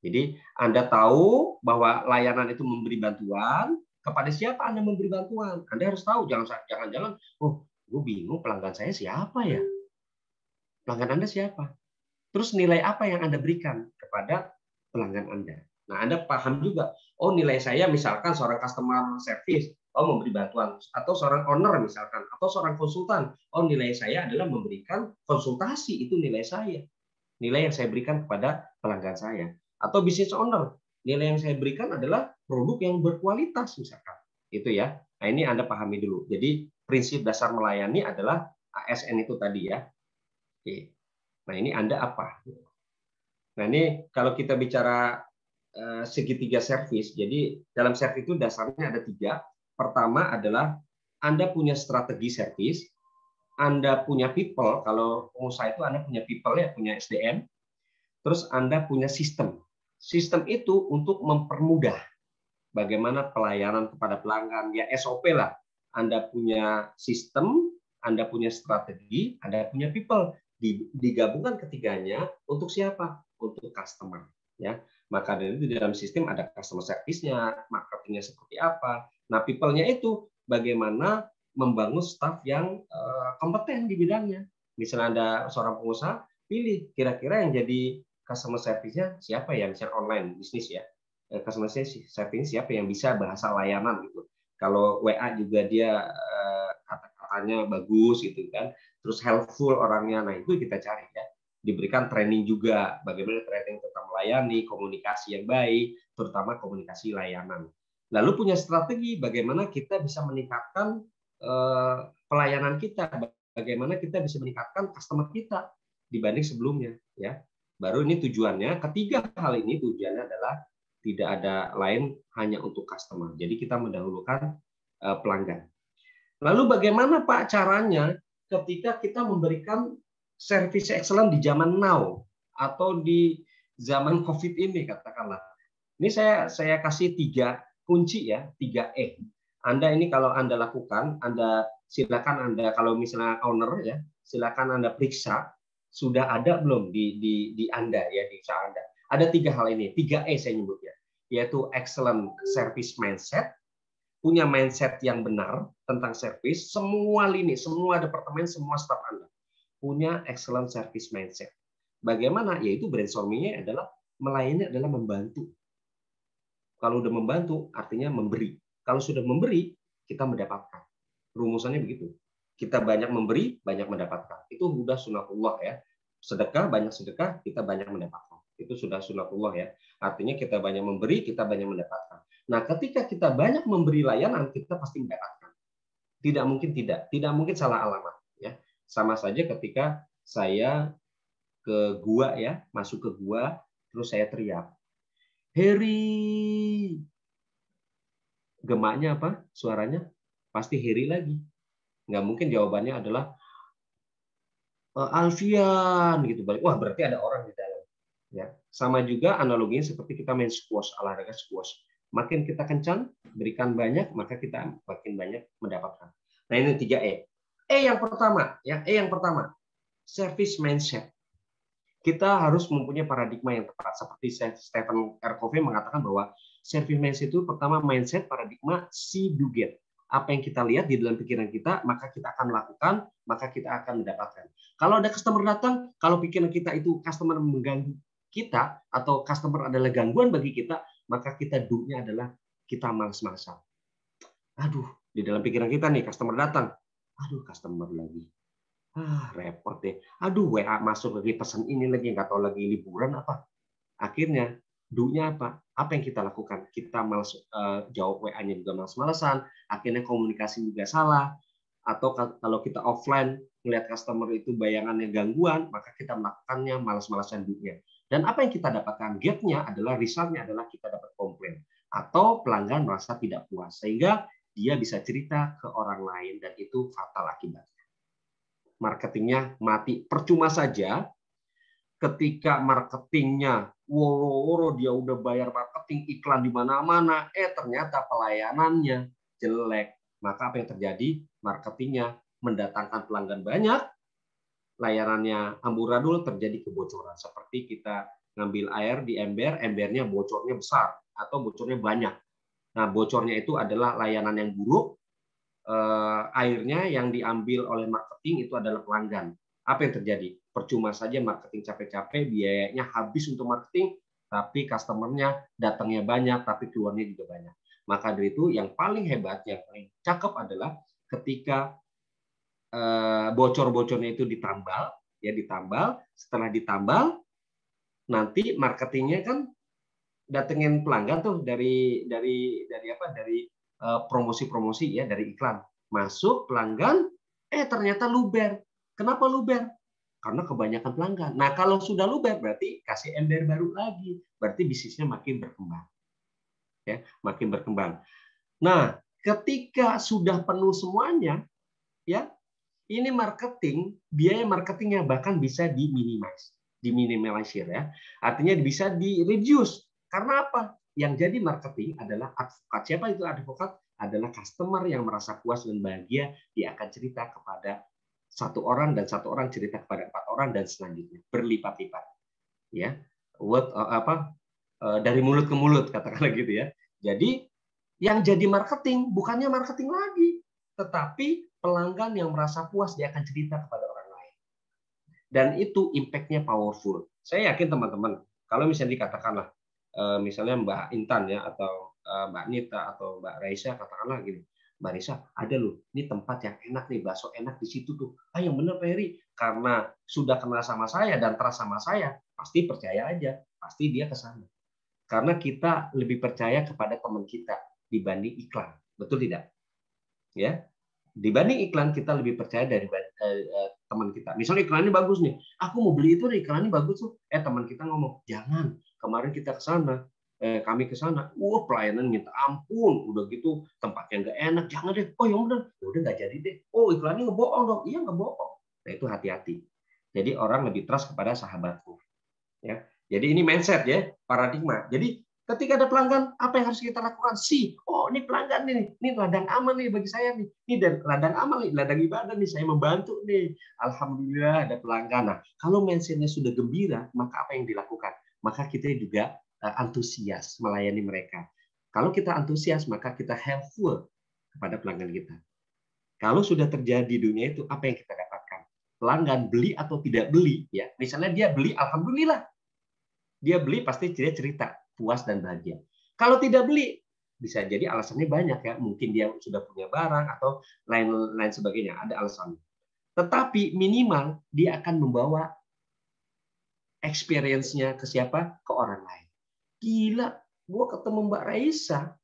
Jadi Anda tahu bahwa layanan itu memberi bantuan, kepada siapa Anda memberi bantuan? Anda harus tahu, jangan-jangan, oh gue bingung pelanggan saya siapa ya? Pelanggan Anda siapa? Terus nilai apa yang Anda berikan kepada pelanggan Anda? Nah, Anda paham juga, oh nilai saya misalkan seorang customer service, oh memberi bantuan, atau seorang owner misalkan, atau seorang konsultan, oh nilai saya adalah memberikan konsultasi, itu nilai saya. Nilai yang saya berikan kepada pelanggan saya. Atau business owner, nilai yang saya berikan adalah produk yang berkualitas misalkan. Itu ya. Nah, ini Anda pahami dulu. Jadi prinsip dasar melayani adalah ASN itu tadi ya. Oke. Nah, ini Anda apa? Nah, ini kalau kita bicara segitiga servis, jadi dalam servis itu dasarnya ada 3. Pertama adalah Anda punya strategi servis, Anda punya people, kalau pengusaha itu Anda punya people ya, punya SDM, terus Anda punya sistem. Sistem itu untuk mempermudah bagaimana pelayanan kepada pelanggan, ya SOP lah. Anda punya sistem, Anda punya strategi, Anda punya people. Digabungkan ketiganya untuk siapa? Untuk customer. Ya, maka dari itu di dalam sistem ada customer service-nya, marketingnya seperti apa. Nah, people-nya itu bagaimana membangun staff yang kompeten di bidangnya. Misalnya Anda seorang pengusaha, pilih kira-kira yang jadi customer service-nya siapa ya, misalnya online bisnis ya. Customer service siapa yang bisa bahasa layanan gitu. Kalau WA juga dia kata-katanya bagus gitu kan, terus helpful orangnya, nah itu kita cari ya. Diberikan training juga, bagaimana training tentang melayani, komunikasi yang baik, terutama komunikasi layanan. Lalu punya strategi bagaimana kita bisa meningkatkan pelayanan kita, bagaimana kita bisa meningkatkan customer kita dibanding sebelumnya ya. Baru ini tujuannya, ketiga hal ini tujuannya adalah tidak ada lain hanya untuk customer. Jadi kita mendahulukan pelanggan. Lalu bagaimana Pak caranya ketika kita memberikan service excellent di zaman now atau di zaman COVID ini katakanlah. Ini saya kasih 3 kunci ya, 3E. Anda ini kalau Anda lakukan, Anda silakan Anda kalau misalnya owner ya, silakan Anda periksa sudah ada belum di Anda ya, di usaha Anda. Ada 3 hal ini, 3E saya nyebutnya, yaitu excellent service mindset, punya mindset yang benar tentang service, semua lini, semua departemen, semua staf Anda punya excellent service mindset. Bagaimana? Yaitu brainstorming-nya adalah melayani adalah membantu. Kalau udah membantu, artinya memberi. Kalau sudah memberi, kita mendapatkan. Rumusannya begitu. Kita banyak memberi, banyak mendapatkan. Itu sudah sunatullah ya. Sedekah, banyak sedekah, kita banyak mendapatkan. Itu sudah sunatullah ya. Artinya kita banyak memberi, kita banyak mendapatkan. Nah, ketika kita banyak memberi layanan, kita pasti mendapatkan. Tidak mungkin tidak. Tidak mungkin salah alamat. Ya. Sama saja ketika saya ke gua ya, masuk ke gua, terus saya teriak, Heri. Gemaknya apa? Suaranya pasti Heri lagi. Nggak mungkin jawabannya adalah Alfian gitu balik. Wah, berarti ada orang di dalam. Ya, sama juga analoginya seperti kita main squash, olahraga squash. Makin kita kencang, berikan banyak, maka kita makin banyak mendapatkan. Nah, ini 3E. Yang pertama, ya, yang pertama, service mindset. Kita harus mempunyai paradigma yang tepat. Seperti Stephen R. Covey mengatakan bahwa service mindset itu pertama mindset paradigma see do get. Apa yang kita lihat di dalam pikiran kita, maka kita akan melakukan, maka kita akan mendapatkan. Kalau ada customer datang, kalau pikiran kita itu customer mengganggu kita atau customer adalah gangguan bagi kita, maka kita do-nya adalah kita malas-malasan. Aduh, di dalam pikiran kita nih customer datang. Aduh, customer lagi. Repot deh. Aduh, WA masuk lagi, pesan ini lagi, nggak tahu lagi liburan apa. Akhirnya, do-nya apa? Apa yang kita lakukan? Kita malas jawab WA-nya juga malas-malasan. Akhirnya komunikasi juga salah. Atau kalau kita offline, melihat customer itu bayangannya gangguan, maka kita melakukannya malas-malasan do-nya. Dan apa yang kita dapatkan? Get-nya adalah, result-nya adalah kita dapat komplain. Atau pelanggan merasa tidak puas. Sehingga dia bisa cerita ke orang lain, dan itu fatal akibatnya. Marketingnya mati. Percuma saja ketika marketingnya woro-woro dia udah bayar marketing iklan di mana-mana, ternyata pelayanannya jelek. Maka apa yang terjadi? Marketingnya mendatangkan pelanggan banyak, layanannya amburadul, terjadi kebocoran. Seperti kita ngambil air di ember, embernya bocornya besar atau bocornya banyak. Nah, bocornya itu adalah layanan yang buruk, airnya yang diambil oleh marketing itu adalah pelanggan. Apa yang terjadi? Percuma saja marketing capek-capek, biayanya habis untuk marketing, tapi customernya datangnya banyak, tapi keluarnya juga banyak. Maka dari itu yang paling hebat, yang paling cakep adalah ketika bocor-bocornya itu ditambal, ya ditambal. Setelah ditambal, nanti marketingnya kan datengin pelanggan tuh dari promosi-promosi ya, dari iklan. Masuk pelanggan, ternyata luber. Kenapa luber? Karena kebanyakan pelanggan. Nah, kalau sudah luber berarti kasih ember baru lagi. Berarti bisnisnya makin berkembang. Ya, makin berkembang. Nah, ketika sudah penuh semuanya, ya, ini marketing, biaya marketingnya bahkan bisa diminimalisir ya. Artinya bisa di-reduce. Karena apa? Yang jadi marketing adalah advokat. Siapa itu advokat? Adalah customer yang merasa puas dan bahagia, dia akan cerita kepada satu orang dan satu orang cerita kepada 4 orang dan selanjutnya berlipat-lipat. Ya, dari mulut ke mulut katakanlah gitu ya. Jadi yang jadi marketing bukannya marketing lagi, tetapi pelanggan yang merasa puas dia akan cerita kepada orang lain. Dan itu impact-nya powerful. Saya yakin teman-teman, kalau misalnya dikatakanlah misalnya Mbak Intan ya atau Mbak Nita atau Mbak Raisa katakanlah gini, Mbak Raisa, ada loh, ini tempat yang enak nih, bakso enak di situ tuh. Yang benar Pak Heri, karena sudah kenal sama saya dan trust sama saya, pasti percaya aja, pasti dia ke sana. Karena kita lebih percaya kepada teman kita dibanding iklan, betul tidak? Ya, dibanding iklan kita lebih percaya dari teman kita. Misalnya iklannya bagus nih, aku mau beli itu, iklannya bagus tuh. Teman kita ngomong, jangan. Kemarin kita ke sana, kami ke sana, pelayanan minta ampun, udah gitu tempatnya nggak enak, jangan deh. Oh yang benar, udah nggak jadi deh. Oh iklannya ngebohong dong, iya ngebohong. Nah itu hati-hati. Jadi orang lebih trust kepada sahabatku. Ya, jadi ini mindset ya, paradigma. Jadi ketika ada pelanggan, apa yang harus kita lakukan? Oh ini pelanggan nih, ini ladang aman nih bagi saya nih. Ini dan ladang aman nih, ladang ibadah nih, saya membantu nih. Alhamdulillah ada pelanggan. Nah, kalau mindsetnya sudah gembira, maka apa yang dilakukan? Maka kita juga antusias melayani mereka. Kalau kita antusias, maka kita helpful kepada pelanggan kita. Kalau sudah terjadi di dunia itu, apa yang kita dapatkan? Pelanggan beli atau tidak beli, ya. Misalnya dia beli, alhamdulillah. Dia beli pasti dia cerita puas dan bahagia. Kalau tidak beli, bisa jadi alasannya banyak ya. Mungkin dia sudah punya barang atau lain sebagainya. Ada alasannya. Tetapi minimal dia akan membawa experience-nya ke siapa? Ke orang lain. Gila, gue ketemu Mbak Raisa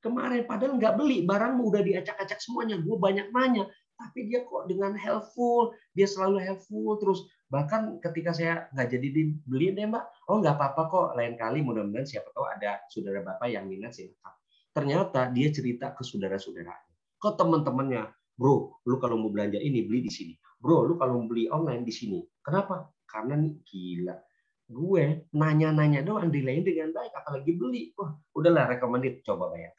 kemarin padahal nggak beli, barangmu udah diacak-acak semuanya. Gue banyak nanya, tapi dia kok dengan helpful, dia selalu helpful terus. Bahkan ketika saya nggak jadi dibeli deh Mbak, oh nggak apa-apa kok, lain kali mudah-mudahan siapa tahu ada saudara Bapak yang minat silakan. Ternyata dia cerita ke saudara-saudaranya, ke teman-temannya, bro, lu kalau mau belanja ini beli di sini, bro, lu kalau mau beli online di sini. Kenapa? Karena nih gila, gue nanya-nanya doang dilayan dengan baik, apalagi beli, wah udahlah recommended, coba bayar.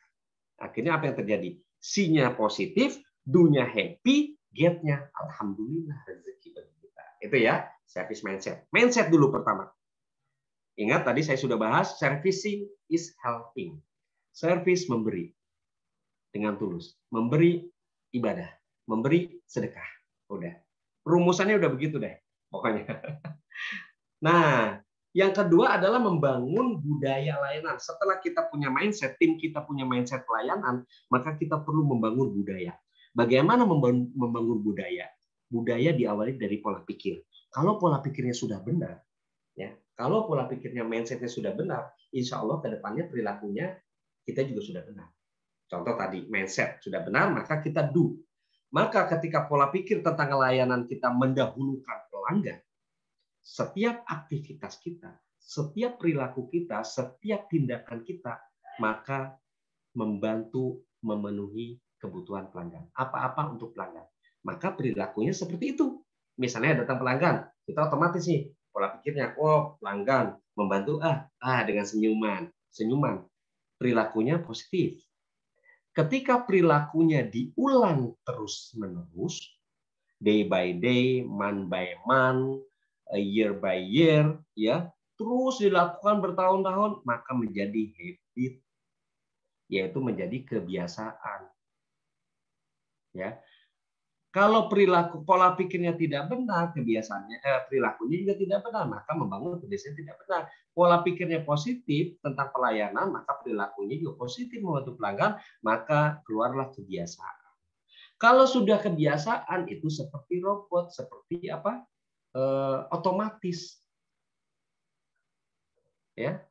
Akhirnya apa yang terjadi? C-nya positif, do-nya happy, get-nya alhamdulillah rezeki bagi kita. Itu ya, service mindset. Mindset dulu pertama. Ingat tadi saya sudah bahas, servicing is helping. Service memberi dengan tulus. Memberi ibadah. Memberi sedekah. Udah. Rumusannya udah begitu deh. Pokoknya. Nah, yang kedua adalah membangun budaya layanan. Setelah kita punya mindset, tim kita punya mindset pelayanan, maka kita perlu membangun budaya. Bagaimana membangun budaya? Budaya diawali dari pola pikir. Kalau pola pikirnya sudah benar, ya, kalau pola pikirnya mindsetnya sudah benar, insya Allah ke depannya perilakunya kita juga sudah benar. Contoh tadi, mindset sudah benar, maka kita do. Maka ketika pola pikir tentang layanan kita mendahulukan pelanggan, setiap aktivitas kita, setiap perilaku kita, setiap tindakan kita, maka membantu memenuhi kebutuhan pelanggan. Apa-apa untuk pelanggan. Maka perilakunya seperti itu. Misalnya datang pelanggan, kita otomatis nih pola pikirnya, oh pelanggan membantu dengan senyuman. Perilakunya positif. Ketika perilakunya diulang terus-menerus, day by day, month by month, year by year, ya, terus dilakukan bertahun-tahun, maka menjadi habit, yaitu menjadi kebiasaan. Ya. Kalau perilaku pola pikirnya tidak benar, kebiasaannya perilakunya juga tidak benar, maka membangun kebiasaan tidak benar. Pola pikirnya positif tentang pelayanan, maka perilakunya juga positif membantu pelanggan, maka keluarlah kebiasaan. Kalau sudah kebiasaan itu seperti robot, seperti apa? Otomatis. Ya.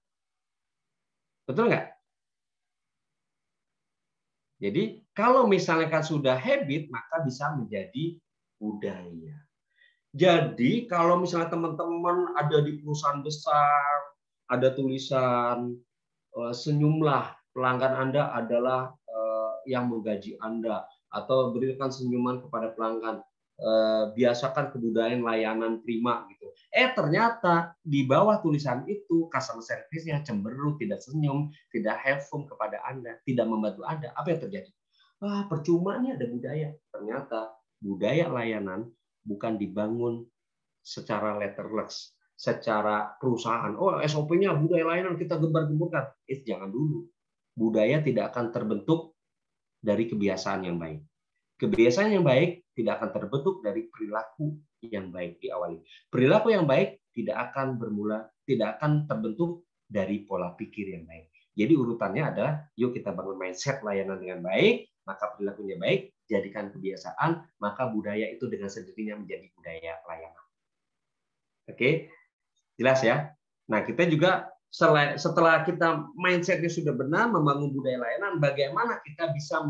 Betul nggak? Jadi kalau misalnya kan sudah habit, maka bisa menjadi budaya. Jadi kalau misalnya teman-teman ada di perusahaan besar, ada tulisan senyumlah, pelanggan Anda adalah yang menggaji Anda, atau berikan senyuman kepada pelanggan, biasakan kebudayaan layanan prima gitu. Ternyata di bawah tulisan itu customer service-nya cemberut, tidak senyum, tidak helpful kepada Anda, tidak membantu Anda. Apa yang terjadi? Wah, percuma nih ada budaya. Ternyata budaya layanan bukan dibangun secara letterless, secara perusahaan. Oh, SOP-nya budaya layanan kita gembar-gemburkan. Jangan dulu. Budaya tidak akan terbentuk dari kebiasaan yang baik. Kebiasaan yang baik tidak akan terbentuk dari perilaku yang baik diawali. Perilaku yang baik tidak akan terbentuk dari pola pikir yang baik. Jadi urutannya adalah, yuk kita bangun mindset layanan dengan baik, maka perilakunya baik, jadikan kebiasaan, maka budaya itu dengan sendirinya menjadi budaya layanan. Oke, jelas ya? Nah, kita juga setelah kita mindsetnya sudah benar, membangun budaya layanan, bagaimana kita bisa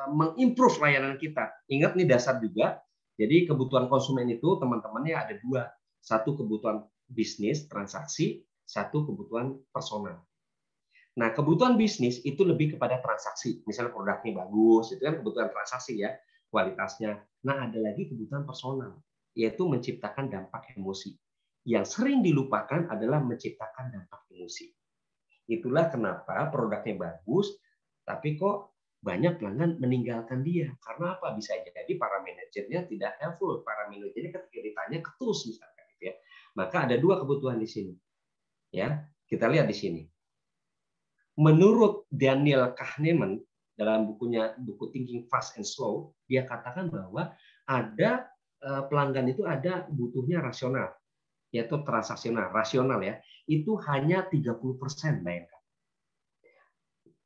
mengimprove layanan kita. Ingat nih dasar juga. Jadi kebutuhan konsumen itu teman-temannya ada dua. Satu kebutuhan bisnis, transaksi, satu kebutuhan personal. Nah, kebutuhan bisnis itu lebih kepada transaksi. Misalnya produknya bagus, itu kan kebutuhan transaksi ya, kualitasnya. Nah, ada lagi kebutuhan personal, yaitu menciptakan dampak emosi. Yang sering dilupakan adalah menciptakan dampak emosi. Itulah kenapa produknya bagus, tapi kok banyak pelanggan meninggalkan dia. Karena apa? Bisa jadi para manajernya tidak helpful. Para manajernya ketika ditanya ketus misalkan gitu ya. Maka ada dua kebutuhan di sini. Ya, kita lihat di sini. Menurut Daniel Kahneman dalam buku Thinking Fast and Slow, dia katakan bahwa ada pelanggan itu ada butuhnya rasional, yaitu transaksional, rasional ya. Itu hanya 30%, bayangkan.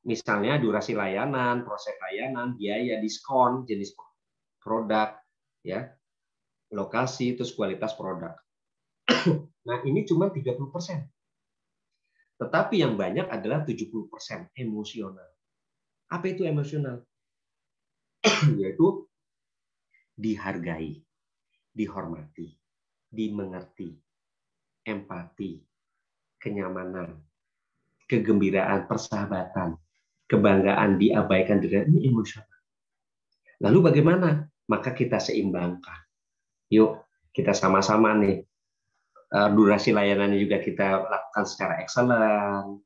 Misalnya durasi layanan, proses layanan, biaya, diskon, jenis produk, ya, lokasi, terus kualitas produk. Nah, ini cuma 30%. Tetapi yang banyak adalah 70% emosional. Apa itu emosional? Yaitu dihargai, dihormati, dimengerti, empati, kenyamanan, kegembiraan, persahabatan, kebanggaan, diabaikan, ini emosional. Lalu bagaimana? Maka kita seimbangkan. Yuk, kita sama-sama nih. Durasi layanannya juga kita lakukan secara excellent.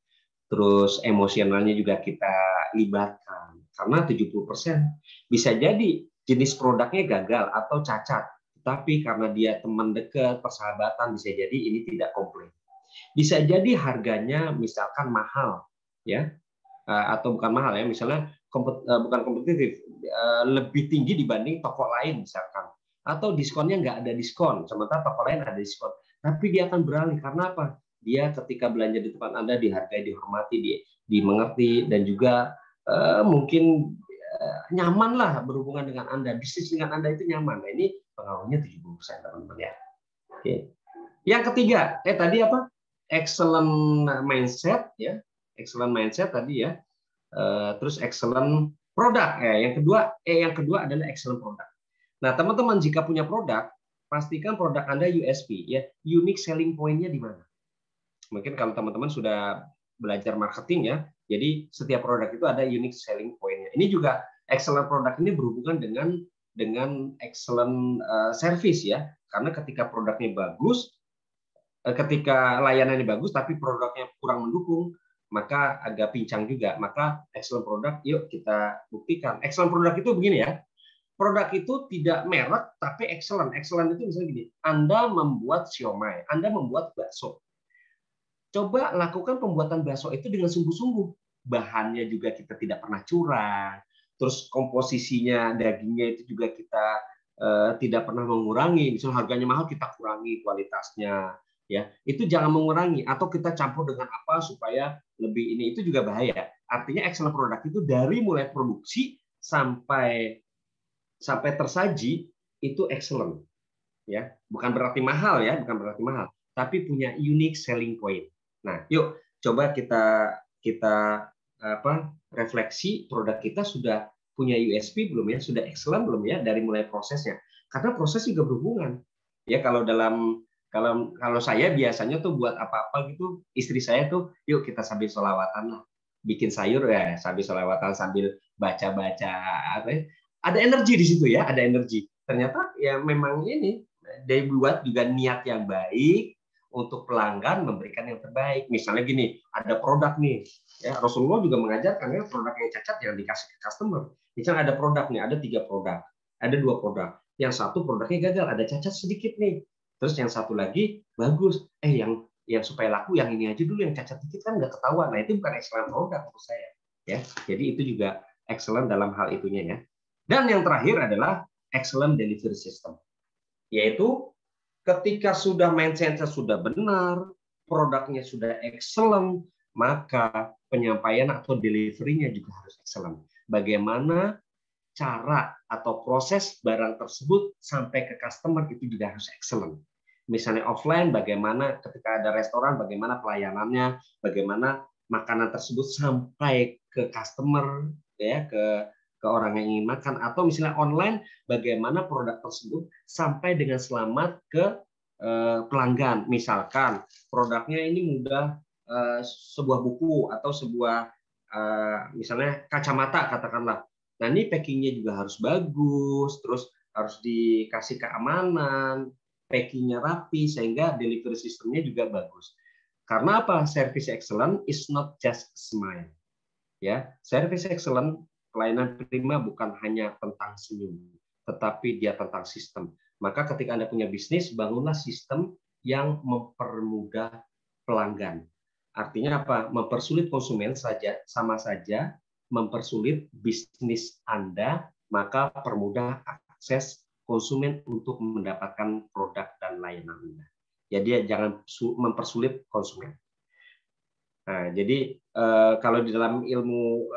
Terus emosionalnya juga kita libatkan. Karena 70% bisa jadi jenis produknya gagal atau cacat. Tapi karena dia teman dekat, persahabatan, bisa jadi ini tidak komplit. Bisa jadi harganya misalkan mahal, ya, atau bukan mahal ya, misalnya bukan kompetitif, lebih tinggi dibanding toko lain misalkan, atau diskonnya nggak ada diskon, sementara toko lain ada diskon, tapi dia akan beralih karena apa? Dia ketika belanja di tempat Anda dihargai, dihormati, dimengerti, dan juga mungkin nyaman lah berhubungan dengan Anda, bisnis dengan Anda itu nyaman. Nah, ini pengaruhnya 70% teman-teman ya. Oke. Yang ketiga, tadi apa? Excellent mindset ya, excellent mindset tadi ya. Terus excellent produk. Yang kedua adalah excellent produk. Nah, teman-teman jika punya produk, pastikan produk Anda USP ya, unique selling point-nya di mana. Mungkin kalau teman-teman sudah belajar marketing ya, jadi setiap produk itu ada unique selling point-nya. Ini juga excellent produk ini berhubungan dengan excellent service ya, karena ketika produknya bagus, ketika layanannya bagus tapi produknya kurang mendukung, maka agak pincang juga. Maka excellent produk, yuk kita buktikan. Excellent produk itu begini ya. Produk itu tidak merek tapi excellent. Excellent itu misalnya gini, Anda membuat siomay, Anda membuat bakso. Coba lakukan pembuatan bakso itu dengan sungguh-sungguh. Bahannya juga kita tidak pernah curang, terus komposisinya dagingnya itu juga kita tidak pernah mengurangi. Misal harganya mahal kita kurangi kualitasnya, ya itu jangan mengurangi, atau kita campur dengan apa supaya lebih ini, itu juga bahaya. Artinya excellent produk itu dari mulai produksi sampai tersaji itu excellent, ya bukan berarti mahal ya, bukan berarti mahal, tapi punya unique selling point. Nah, yuk coba kita refleksi, produk kita sudah punya USP belum ya, sudah excellent belum ya dari mulai prosesnya, karena proses juga berhubungan ya. Kalau saya biasanya tuh buat apa-apa gitu, istri saya tuh yuk kita sambil sholawatan lah, bikin sayur ya sambil sholawatan, sambil baca-baca, ada energi di situ ya, ada energi. Ternyata ya memang ini dia buat juga niat yang baik untuk pelanggan, memberikan yang terbaik. Misalnya gini, ada produk nih, ya Rasulullah juga mengajarkan ya produk yang cacat yang dikasih ke customer. Misalnya ada produk nih, ada 3 produk, ada 2 produk, yang satu produknya gagal, ada cacat sedikit nih, terus yang satu lagi bagus, yang supaya laku yang ini aja dulu, yang cacat dikit kan nggak ketahuan. Nah itu bukan excellent produk menurut saya, ya. Jadi itu juga excellent dalam hal itunya ya. Dan yang terakhir adalah excellent delivery system, yaitu ketika sudah mindset-nya sudah benar, produknya sudah excellent, maka penyampaian atau delivery-nya juga harus excellent. Bagaimana cara atau proses barang tersebut sampai ke customer itu juga harus excellent. Misalnya offline, bagaimana ketika ada restoran, bagaimana pelayanannya, bagaimana makanan tersebut sampai ke customer, ya ke orang yang ingin makan. Atau misalnya online, bagaimana produk tersebut sampai dengan selamat ke pelanggan. Misalkan produknya ini mudah, sebuah buku atau sebuah misalnya kacamata katakanlah. Nah ini packingnya juga harus bagus, terus harus dikasih keamanan, packingnya rapi, sehingga delivery sistemnya juga bagus. Karena apa? Service excellent is not just a smile. Ya, service excellent, pelayanan prima bukan hanya tentang senyum, tetapi dia tentang sistem. Maka ketika Anda punya bisnis, bangunlah sistem yang mempermudah pelanggan. Artinya apa? Mempersulit konsumen sama saja mempersulit bisnis Anda, maka permudah akses konsumen untuk mendapatkan produk dan layanan Anda. Jadi jangan mempersulit konsumen. Nah, jadi kalau di dalam ilmu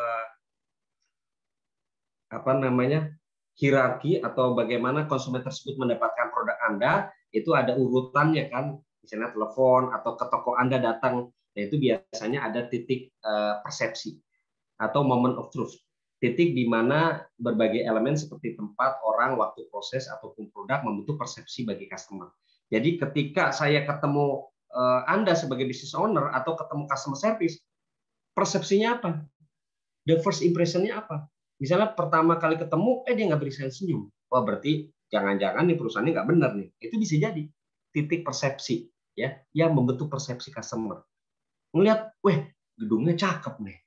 hierarki atau bagaimana konsumen tersebut mendapatkan produk Anda, itu ada urutannya kan. Misalnya telepon atau ke toko Anda datang, nah itu biasanya ada titik persepsi atau moment of truth. Titik di mana berbagai elemen seperti tempat, orang, waktu proses ataupun produk membentuk persepsi bagi customer. Jadi ketika saya ketemu Anda sebagai business owner atau ketemu customer service, persepsinya apa? The first impression-nya apa? Misalnya pertama kali ketemu, dia nggak beri saya senyum. Wah berarti jangan-jangan nih perusahaannya nggak benar nih. Itu bisa jadi titik persepsi, ya, yang membentuk persepsi customer. Ngelihat, gedungnya cakep nih.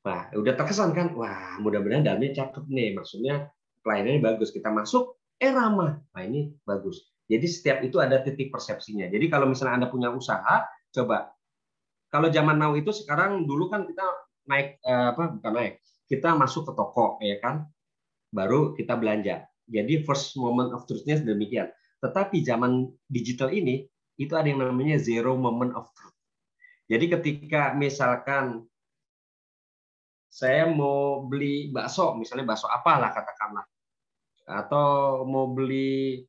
Wah, udah terkesan kan? Wah, mudah-mudahan dalamnya cakep nih. Maksudnya pelayanannya bagus. Kita masuk, ramah. Wah, ini bagus. Jadi setiap itu ada titik persepsinya. Jadi kalau misalnya Anda punya usaha, coba. Kalau zaman now itu sekarang, dulu kan kita naik bukan naik. Kita masuk ke toko, ya kan? Baru kita belanja. Jadi first moment of truth-nya demikian. Tetapi zaman digital ini, itu ada yang namanya zero moment of truth. Jadi ketika misalkan saya mau beli bakso, misalnya bakso apalah katakanlah, atau mau beli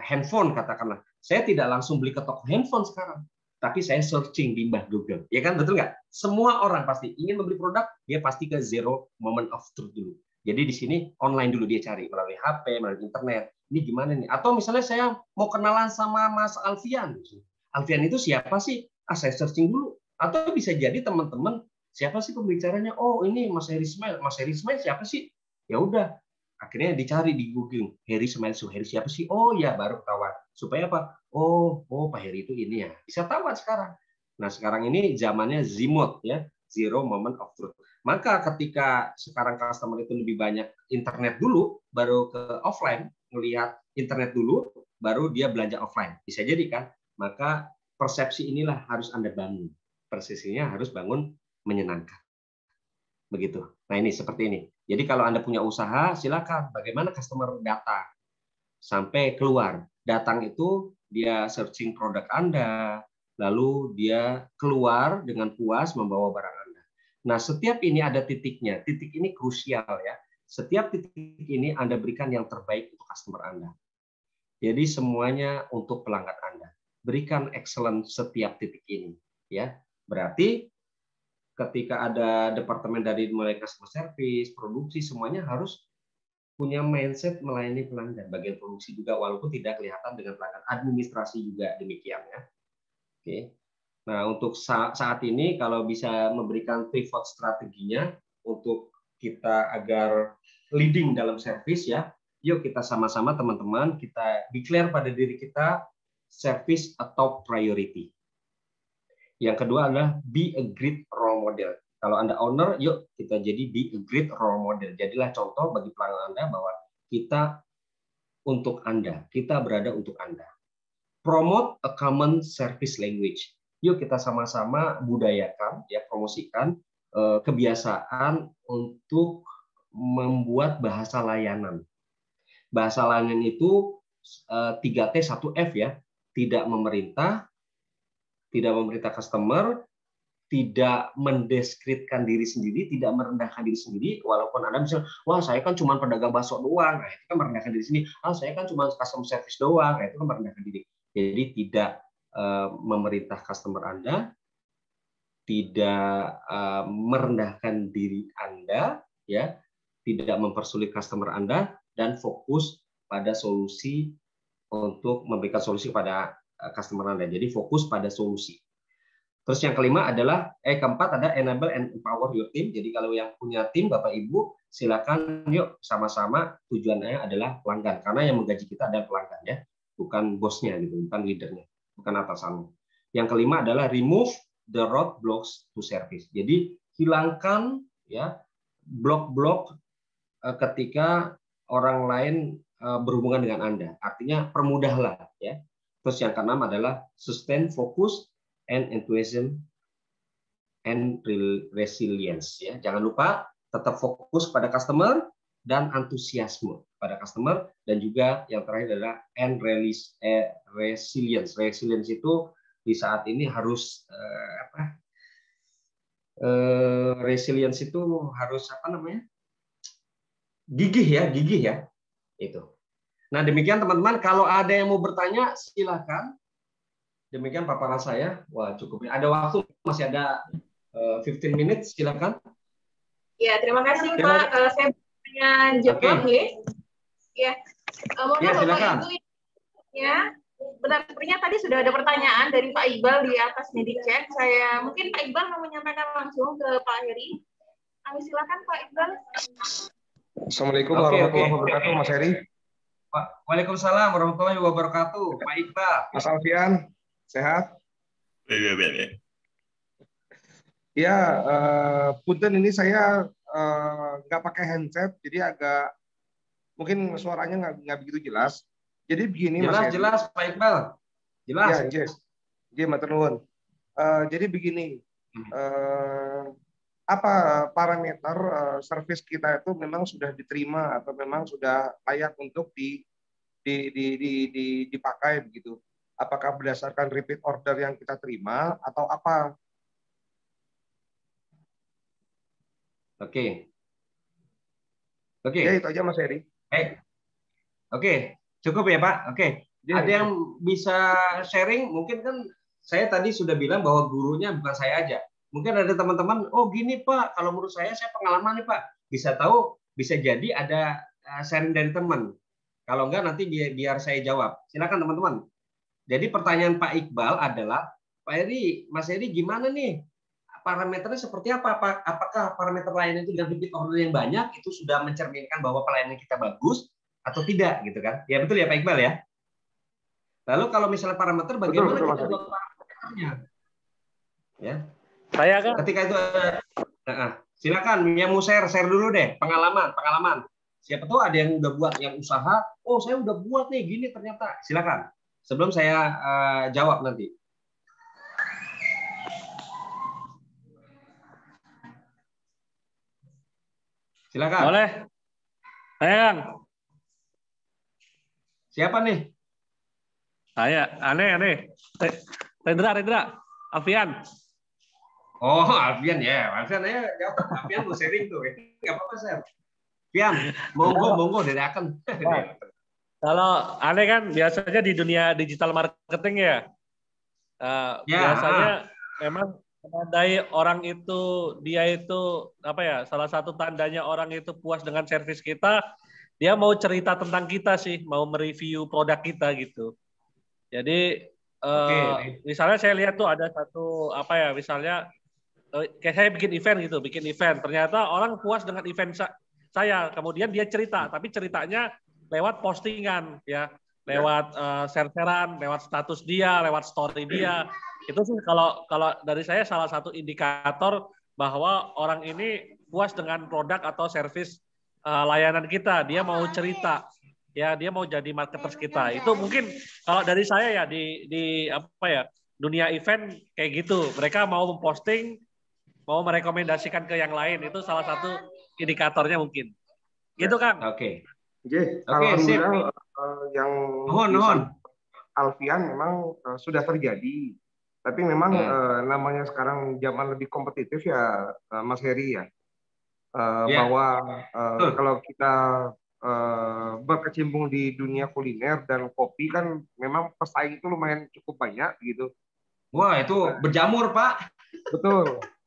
handphone katakanlah, saya tidak langsung beli ke toko handphone sekarang, tapi saya searching di Mbah Google, ya kan, betul nggak? Semua orang pasti ingin membeli produk, dia pasti ke zero moment of truth dulu. Jadi di sini online dulu dia cari melalui HP, melalui internet. Ini gimana nih? Atau misalnya saya mau kenalan sama Mas Alfian, Alfian itu siapa sih? Saya searching dulu. Atau bisa jadi teman-teman, siapa sih pembicaranya? Oh ini Mas Heri Ismail. Mas Heri Ismail siapa sih? Ya udah. Akhirnya dicari di Google, Heri Ismail Suheri siapa sih? Oh ya, baru ketahuan. Supaya apa? Oh Pak Heri itu ini ya. Bisa tahu sekarang. Nah sekarang ini zamannya ZMOD ya, zero moment of truth. Maka ketika sekarang customer itu lebih banyak internet dulu, baru ke offline, melihat internet dulu, baru dia belanja offline. Bisa jadi kan? Maka persepsi inilah harus Anda bangun. Persepsinya harus bangun menyenangkan. Begitu. Nah, ini seperti ini. Jadi kalau Anda punya usaha, silakan. Bagaimana customer datang sampai keluar. Datang itu dia searching produk Anda, lalu dia keluar dengan puas membawa barang Anda. Nah, setiap ini ada titiknya. Titik ini krusial ya. Setiap titik ini Anda berikan yang terbaik untuk customer Anda. Jadi semuanya untuk pelanggan Anda. Berikan excellent setiap titik ini, ya. Berarti ketika ada departemen dari mulai customer service, produksi, semuanya harus punya mindset melayani pelanggan. Bagian produksi juga walaupun tidak kelihatan dengan pelanggan. Administrasi juga demikian ya. Oke. Nah, untuk saat ini kalau bisa memberikan pivot strateginya untuk kita agar leading dalam service ya. Yuk kita sama-sama teman-teman kita declare pada diri kita service a top priority. Yang kedua adalah be a great role model. Kalau Anda owner, yuk kita jadi be a great role model. Jadilah contoh bagi pelanggan Anda bahwa kita untuk Anda, kita berada untuk Anda. Promote a common service language. Yuk kita sama-sama budayakan, ya promosikan kebiasaan untuk membuat bahasa layanan. Bahasa layanan itu 3T 1F ya, tidak memerintah customer, tidak mendeskripsikan diri sendiri, tidak merendahkan diri sendiri, walaupun Anda misalnya, wah saya kan cuma pedagang bakso doang, nah itu kan merendahkan diri sendiri. Saya kan cuma customer service doang, nah itu kan merendahkan diri. Jadi tidak memerintah customer Anda, tidak merendahkan diri Anda, ya, tidak mempersulit customer Anda, dan fokus pada solusi untuk memberikan solusi pada customer Anda. Jadi fokus pada solusi. Terus yang kelima adalah keempat ada enable and empower your team. Jadi kalau yang punya tim Bapak Ibu silakan yuk sama-sama tujuannya adalah pelanggan karena yang menggaji kita adalah pelanggan ya, bukan bosnya gitu, bukan leadernya, bukan atasannya. Yang kelima adalah remove the roadblocks to service. Jadi hilangkan ya blok-blok ketika orang lain berhubungan dengan Anda. Artinya permudahlah ya. Terus yang keenam adalah sustain focus and enthusiasm and resilience ya. Jangan lupa tetap fokus pada customer dan antusiasme pada customer, dan juga yang terakhir adalah resilience. Resilience itu di saat ini harus resilience itu harus apa namanya? Gigih ya itu. Nah demikian teman-teman, kalau ada yang mau bertanya silahkan. Demikian paparan saya. Wah cukup. Ada waktu, masih ada 15 menit, silakan. Ya terima kasih Pak. Saya punya jawab ya. Ya silakan. Ibu, ya benar, sepertinya tadi sudah ada pertanyaan dari Pak Iqbal di atas di chat. Mungkin Pak Iqbal mau menyampaikan langsung ke Pak Heri. Kami silakan Pak Iqbal. Assalamualaikum warahmatullahi wabarakatuh, Mas Heri. Waalaikumsalam warahmatullahi wabarakatuh, Pak Iqbal. Mas Alfian, sehat? Ya, punten ini saya nggak pakai handset, jadi agak mungkin suaranya nggak begitu jelas. Jadi begini, Mas Heri. Jelas, Pak Iqbal. Jelas. Ya, matur nuwun. Jadi begini. Apa parameter service kita itu memang sudah diterima atau memang sudah layak untuk dipakai begitu? Apakah berdasarkan repeat order yang kita terima atau apa? Oke. Ya itu aja Mas Heri. Oke, cukup ya Pak. Oke. Ada yang bisa sharing? Mungkin kan saya tadi sudah bilang bahwa gurunya bukan saya aja. Mungkin ada teman-teman, oh gini Pak, kalau menurut saya pengalaman nih Pak. Bisa tahu, bisa jadi ada sharing dari teman. Kalau enggak nanti biar saya jawab. Silakan teman-teman. Jadi pertanyaan Pak Iqbal adalah, Pak Heri, Mas Heri gimana nih? Parameternya seperti apa? Apakah parameter layanan itu dengan repeat order yang banyak itu sudah mencerminkan bahwa pelayanan kita bagus atau tidak gitu kan? Ya betul ya Pak Iqbal ya. Lalu kalau misalnya parameter bagaimana betul, kita buat parameternya? Ya. Saya kan. Ketika itu silakan yang mau share dulu deh pengalaman. Siapa tahu ada yang udah buat yang usaha. Oh saya udah buat nih gini ternyata. Silakan. Sebelum saya jawab nanti. Silakan. Boleh. Sayang. Siapa nih? Saya. Aneh. Rendra. Alfian. Oh, Alfian ya. Alfian ya. Alfian mau sharing tuh. Nggak apa-apa, Sir. Alfian, monggo dari Aken. Kalau Aneh kan biasanya di dunia digital marketing ya. Biasanya memang menandai orang itu, dia itu apa ya, salah satu tandanya orang itu puas dengan servis kita, dia mau cerita tentang kita sih, mau mereview produk kita gitu. Jadi misalnya saya lihat tuh ada satu apa ya, misalnya kayak saya bikin event, ternyata orang puas dengan event saya, kemudian dia cerita, tapi ceritanya lewat postingan ya, lewat share-sharean, lewat status dia, lewat story dia. Itu sih kalau dari saya salah satu indikator bahwa orang ini puas dengan produk atau servis layanan kita, dia mau cerita, ya dia mau jadi marketers kita. Itu mungkin kalau dari saya ya di apa ya, dunia event kayak gitu, mereka mau memposting, mau merekomendasikan ke yang lain, itu salah satu indikatornya mungkin. Gitu Kang. Oke. Alhamdulillah yang Alfian memang sudah terjadi. Tapi memang namanya sekarang zaman lebih kompetitif ya, Mas Heri ya. Bahwa kalau kita berkecimpung di dunia kuliner dan kopi kan memang pesaing itu lumayan cukup banyak gitu. Wah, itu berjamur, Pak.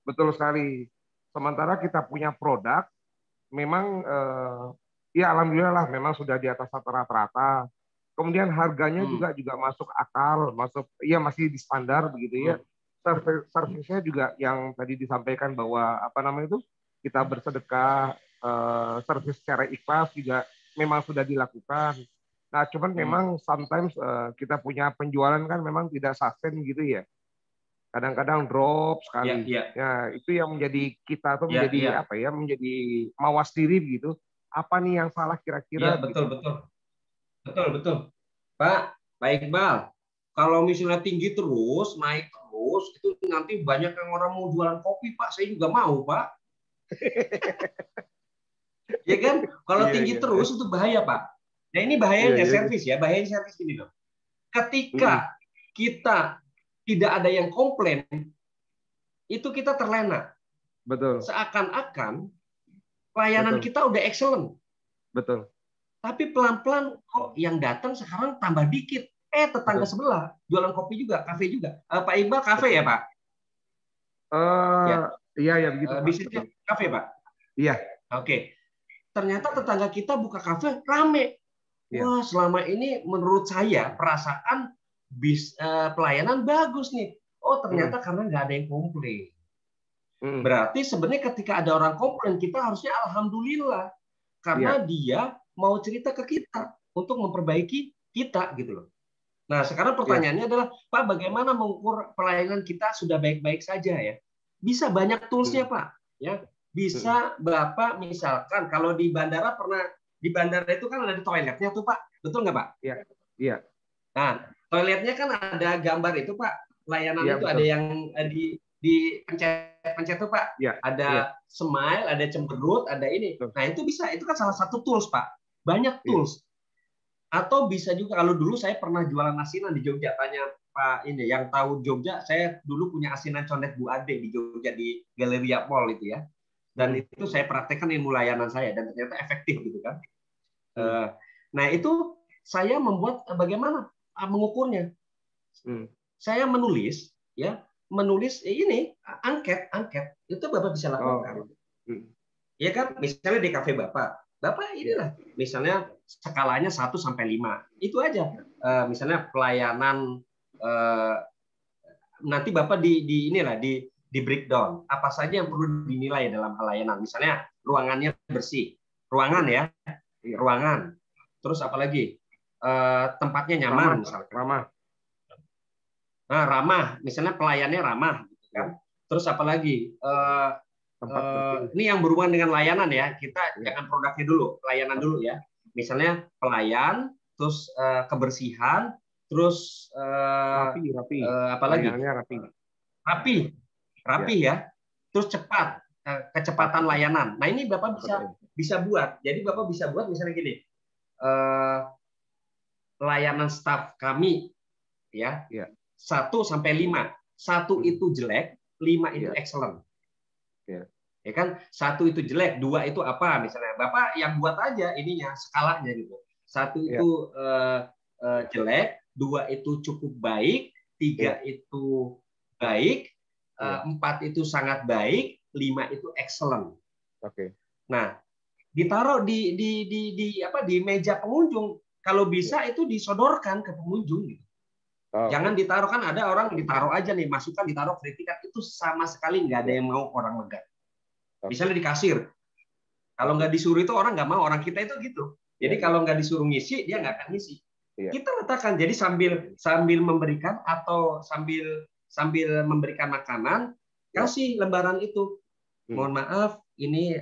Betul sekali. Sementara kita punya produk, memang ya alhamdulillah lah, memang sudah di atas rata-rata. Kemudian harganya juga masuk akal, ya masih di standar begitu ya. Servisnya juga yang tadi disampaikan bahwa apa namanya itu, kita bersedekah, servis secara ikhlas juga memang sudah dilakukan. Nah, cuman memang sometimes kita punya penjualan kan memang tidak sustain gitu ya. Kadang-kadang drop sekali. Ya, itu yang menjadi kita tuh menjadi apa ya, menjadi mawas diri gitu. Apa nih yang salah kira-kira? Betul. Pak Iqbal, kalau misalnya tinggi terus, naik terus, itu nanti banyak yang orang mau jualan kopi, Pak. Saya juga mau, Pak. Ya kan? Kalau tinggi terus itu bahaya, Pak. Nah, ini bahayanya servis ya. Bahayanya servis gini loh. Ketika kita tidak ada yang komplain, itu kita terlena. Betul. Seakan-akan pelayanan kita udah excellent. Betul. Tapi pelan-pelan kok yang datang sekarang tambah dikit. Tetangga sebelah jualan kopi juga, kafe juga. Pak Iqbal kafe ya, Pak? Iya begitu. Bisnisnya kafe, Pak? Iya. Oke. Ternyata tetangga kita buka kafe rame. Wah, selama ini menurut saya perasaan pelayanan bagus nih. Oh, ternyata karena nggak ada yang komplain. Berarti sebenarnya ketika ada orang komplain, kita harusnya alhamdulillah. Karena dia mau cerita ke kita untuk memperbaiki kita gitu loh. Nah, sekarang pertanyaannya adalah, Pak, bagaimana mengukur pelayanan kita sudah baik-baik saja ya? Bisa banyak tools-nya, Pak. Ya, bisa Bapak misalkan kalau di bandara di bandara itu kan ada toiletnya tuh, Pak. Betul nggak, Pak? Iya. Nah, toiletnya kan ada gambar itu, Pak. Layanan itu betul. Ada yang di pencet tuh, Pak. Ada smile, ada cemberut, ada ini. Nah, itu bisa. Itu kan salah satu tools, Pak. Banyak tools. Atau bisa juga, kalau dulu saya pernah jualan asinan di Jogja, tanya Pak ini yang tahu Jogja, saya dulu punya asinan condet Bu Ade di Jogja di Galeria Mall itu ya. Dan itu saya praktekkan ilmu layanan saya dan ternyata efektif gitu kan. Nah, itu saya membuat bagaimana mengukurnya. Saya menulis ini angket itu Bapak bisa lakukan. Ya kan, misalnya di kafe Bapak inilah misalnya skalanya 1 sampai 5. Itu aja. Misalnya pelayanan nanti Bapak di breakdown apa saja yang perlu dinilai dalam hal layanan. Misalnya ruangannya bersih. Ruangan ya. Ruangan. Terus apa lagi? Tempatnya nyaman misalnya. Ramah. Nah, ramah. Misalnya pelayannya ramah gitu kan. Terus apa lagi? Ini yang berhubungan dengan layanan ya. Kita jangan produknya dulu, pelayanan dulu ya. Misalnya pelayan, terus kebersihan, terus rapi. Apalagi? Rapi ya. Terus cepat. kecepatan layanan. Nah ini Bapak bisa buat. Jadi Bapak bisa buat misalnya gini, layanan staf kami ya 1 sampai 5. 1 itu jelek, 5 itu excellent. Ya kan, 1 itu jelek, 2 itu apa misalnya. Bapak yang buat aja ininya skalanya gitu. 1 itu jelek, 2 itu cukup baik, 3 itu baik, 4 itu sangat baik, 5 itu excellent. Nah, ditaruh di meja pengunjung. Kalau bisa itu disodorkan ke pengunjung gitu. Jangan ditaruh, kan ada orang ditaruh aja nih, masukan ditaruh, kritikan, itu sama sekali nggak ada yang mau orang megang. Misalnya di kasir, kalau nggak disuruh itu orang nggak mau, orang kita itu gitu. Jadi kalau nggak disuruh ngisi, dia nggak akan ngisi. Kita letakkan, jadi sambil memberikan atau sambil memberikan makanan, kasih lembaran itu. Mohon maaf, ini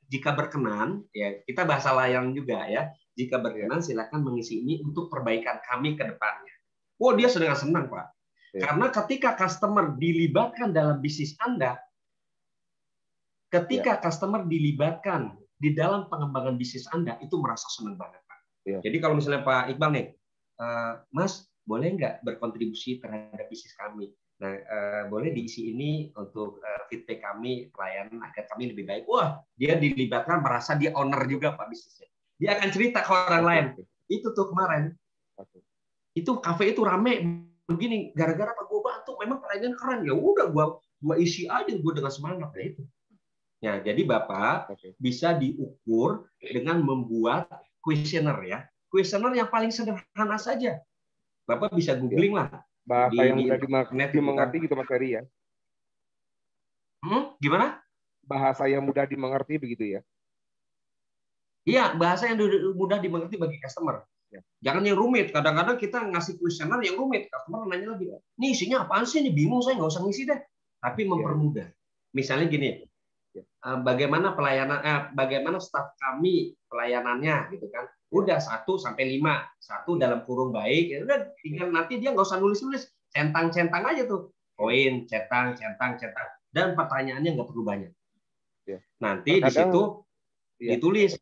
jika berkenan, ya kita bahasa layan juga ya. Jika berkenan, silakan mengisi ini untuk perbaikan kami ke depannya. Wah, dia senang Pak. Karena ketika customer dilibatkan dalam bisnis Anda, ketika customer dilibatkan di dalam pengembangan bisnis Anda, itu merasa senang banget Pak. Jadi kalau misalnya Pak Iqbal nih, Mas, boleh nggak berkontribusi terhadap bisnis kami? Nah, boleh diisi ini untuk feedback kami, pelayanan agar kami lebih baik. Wah, dia dilibatkan, merasa dia owner juga Pak bisnisnya. Dia akan cerita ke orang lain. Itu tuh kemarin. Itu kafe itu rame begini, gara-gara Pak gue bantu, memang pelayanan keren. Ya udah, gua isi aja gue dengan semangat ya itu. Ya, jadi Bapak bisa diukur dengan membuat kuesioner ya. Kuesioner yang paling sederhana saja. Bapak bisa googling lah. Bahasa yang mudah dimengerti gitu Mas Heri ya. Gimana? Bahasa yang mudah dimengerti begitu ya. Iya, bahasa yang mudah dimengerti bagi customer. Jangan yang rumit. Kadang-kadang kita ngasih kuesioner yang rumit. Customer nanya lagi, ini isinya apaan sih? Ini bingung, saya nggak usah ngisi deh. Tapi mempermudah. Misalnya gini, bagaimana pelayanan, bagaimana staf kami pelayanannya, gitu kan? Udah 1 sampai 5, 1 dalam kurung baik. Ya udah, tinggal nanti dia nggak usah nulis-nulis, centang-centang aja tuh, poin, centang. Dan pertanyaannya nggak perlu banyak. Nanti di situ ditulis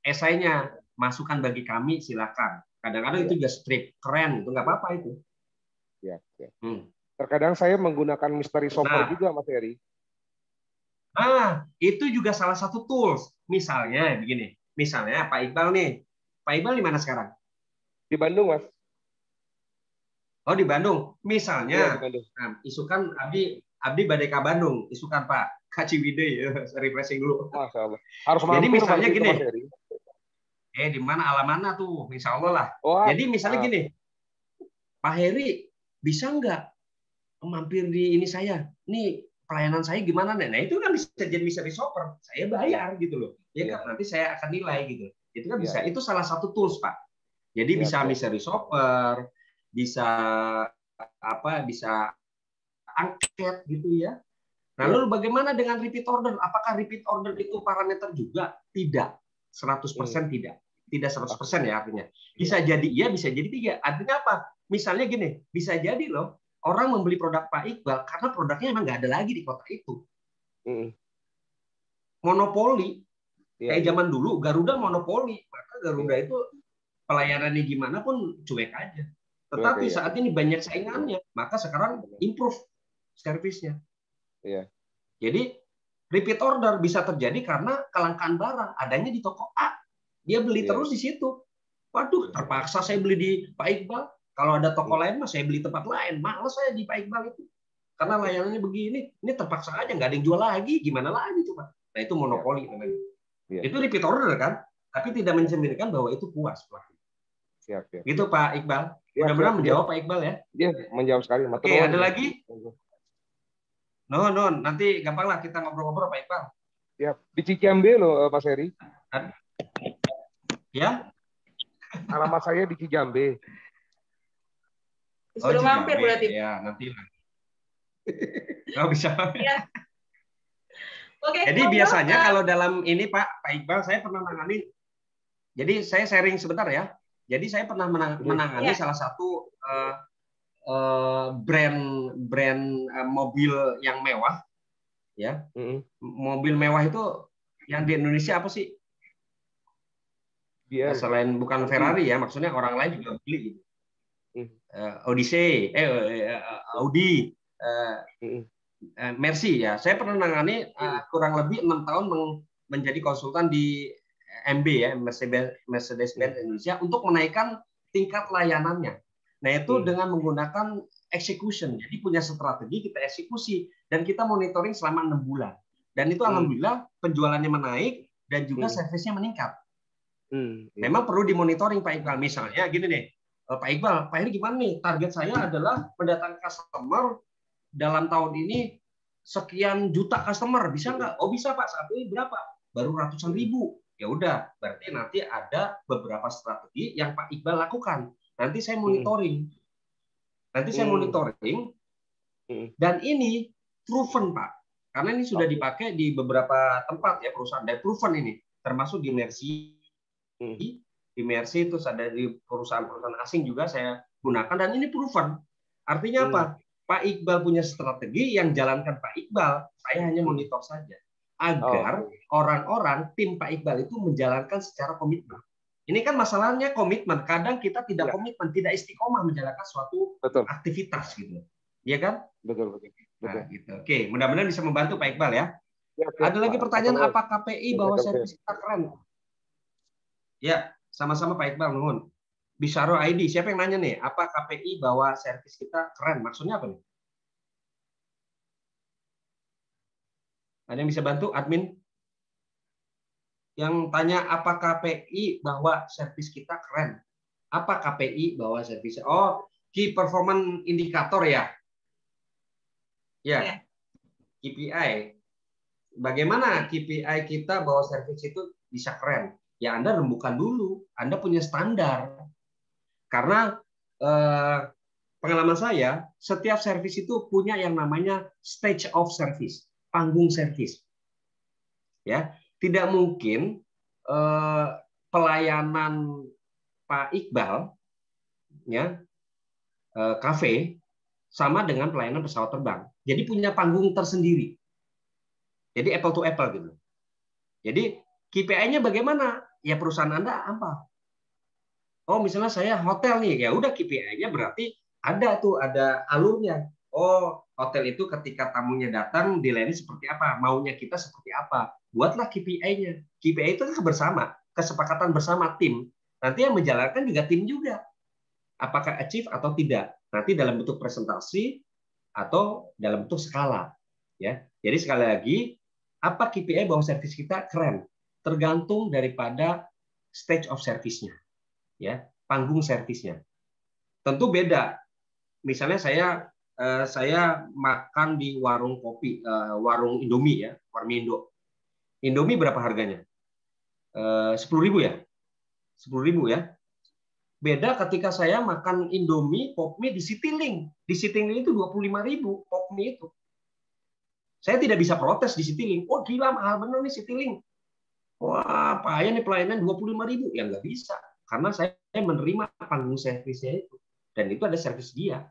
esainya. Masukan bagi kami silakan. Kadang-kadang itu juga strip keren, itu nggak apa-apa itu. Terkadang saya menggunakan mystery shopper juga Mas Heri. Nah, itu juga salah satu tools. Misalnya begini, misalnya Pak Iqbal nih. Pak Iqbal di mana sekarang? Di Bandung, Mas. Oh, di Bandung. Misalnya, di Bandung. Nah, isukan Abdi badai ka Bandung, isukan Pak Kaciwidey, refreshing dulu. Harus jadi misalnya itu, gini. Mas Di mana alamannya tuh, insya Allah lah. Wah, jadi misalnya gini, Pak Heri bisa nggak mampir di ini saya? Nih pelayanan saya gimana nih? Nah itu kan bisa jadi mystery shopper, saya bayar gitu loh. Ya kan nanti saya akan nilai gitu. Itu kan bisa. Itu salah satu tools Pak. Jadi bisa mystery shopper, bisa bisa angket gitu ya. Nah lalu bagaimana dengan repeat order? Apakah repeat order itu parameter juga? Tidak, 100% tidak. Tidak 100% ya artinya. Bisa jadi iya, bisa jadi tidak. Artinya apa? Misalnya gini, bisa jadi loh orang membeli produk Pak Iqbal karena produknya memang nggak ada lagi di kota itu. Monopoli. Kayak zaman dulu Garuda monopoli, maka Garuda itu pelayanannya gimana pun cuek aja. Tetapi saat ini banyak saingannya, maka sekarang improve servisnya. Jadi repeat order bisa terjadi karena kelangkaan barang adanya di toko A. Dia beli terus di situ. Waduh, terpaksa saya beli di Pak Iqbal. Kalau ada toko lain, mas saya beli tempat lain. Males saya di Pak Iqbal itu. Karena layanannya begini. Ini terpaksa aja, nggak ada yang jual lagi. Gimana lagi coba? Nah itu monopoli namanya. Itu repeat order kan? Tapi tidak mencerminkan bahwa itu puas. Gitu Pak Iqbal. Mudah-mudahan menjawab Pak Iqbal ya. Iya, menjawab sekali. Oke, ada lagi? Nanti gampang lah kita ngobrol-ngobrol Pak Iqbal. Ya, di Cicambe loh Mas Heri. Ya? Alamat saya di Cijambe. Disuruh mampir berarti. Ya, nanti lah. Nggak bisa. Ya. Oke, jadi biasanya kalau dalam ini Pak Iqbal, saya pernah menangani. Jadi saya sharing sebentar ya. Jadi saya pernah menangani salah satu brand mobil yang mewah ya. Mobil mewah itu yang di Indonesia apa sih? Dia Selain bukan Ferrari ya, maksudnya orang lain juga beli gitu. Odyssey, Audi, Mercy ya. Saya pernah nangani kurang lebih 6 tahun menjadi konsultan di MB ya, Mercedes-Benz Indonesia untuk menaikkan tingkat layanannya. Nah, itu dengan menggunakan execution. Jadi punya strategi, kita eksekusi dan kita monitoring selama 6 bulan. Dan itu alhamdulillah penjualannya menaik dan juga servisnya meningkat. Memang perlu dimonitoring Pak Iqbal. Misalnya gini nih, Pak Iqbal, Pak ini gimana nih? Target saya adalah mendatangkan customer dalam tahun ini sekian juta customer. Bisa nggak? Oh bisa Pak. Saat ini berapa? Baru ratusan ribu. Ya udah, berarti nanti ada beberapa strategi yang Pak Iqbal lakukan. Nanti saya monitoring. Dan ini proven Pak. Karena ini sudah dipakai di beberapa tempat ya perusahaan. Dan proven ini. Termasuk di Mercy. Di Mercy itu ada di perusahaan-perusahaan asing juga saya gunakan. Dan ini proven. Artinya apa? Pak Iqbal punya strategi yang jalankan Pak Iqbal. Saya hanya monitor saja. Agar orang-orang tim Pak Iqbal itu menjalankan secara komitmen. Ini kan masalahnya komitmen. Kadang kita tidak komitmen, tidak istiqomah menjalankan suatu aktivitas gitu. Iya kan? Betul. Nah, gitu. Oke, mudah-mudahan bisa membantu Pak Iqbal ya. Ada lagi pertanyaan, apa KPI bahwa servis kita keren? Ya, sama-sama Pak Iqbal, nuhun. Bisaro ID, siapa yang nanya nih? Apa KPI bahwa servis kita keren? Maksudnya apa nih? Ada yang bisa bantu, admin? Yang tanya apa KPI bahwa servis kita keren? Apa KPI bahwa servis? Oh, Key Performance Indicator ya? Ya, KPI. Bagaimana KPI kita bahwa servis itu bisa keren? Ya Anda rembukan dulu. Anda punya standar. Karena pengalaman saya, setiap servis itu punya yang namanya stage of service, panggung servis. Ya, tidak mungkin pelayanan Pak Iqbal, ya, kafe sama dengan pelayanan pesawat terbang. Jadi punya panggung tersendiri. Jadi apple to apple gitu. Jadi KPI-nya bagaimana? Ya perusahaan Anda apa? Oh misalnya saya hotel nih, ya udah KPI-nya berarti ada alurnya. Oh hotel itu ketika tamunya datang dilayani seperti apa, maunya kita seperti apa. Buatlah KPI-nya. KPI itu kan bersama, kesepakatan bersama tim. Nanti yang menjalankan juga tim juga. Apakah achieve atau tidak? Nanti dalam bentuk presentasi atau dalam bentuk skala. Ya, jadi sekali lagi, apa KPI bahwa servis kita keren? Tergantung daripada stage of service-nya. Ya, panggung servisnya. Tentu beda. Misalnya saya makan di warung kopi, warung Indomie ya, Warmindo. Indomie berapa harganya? 10.000 ya? 10.000 ya. Beda ketika saya makan Indomie pop mie di Citylink. Di Citylink itu 25.000 pop mie itu. Saya tidak bisa protes di Citylink. Oh gila mahal bener nih Citylink. Wah, payah nih pelayanan 25.000. Ya nggak bisa. Karena saya menerima panggung servisnya itu. Dan itu ada servis dia.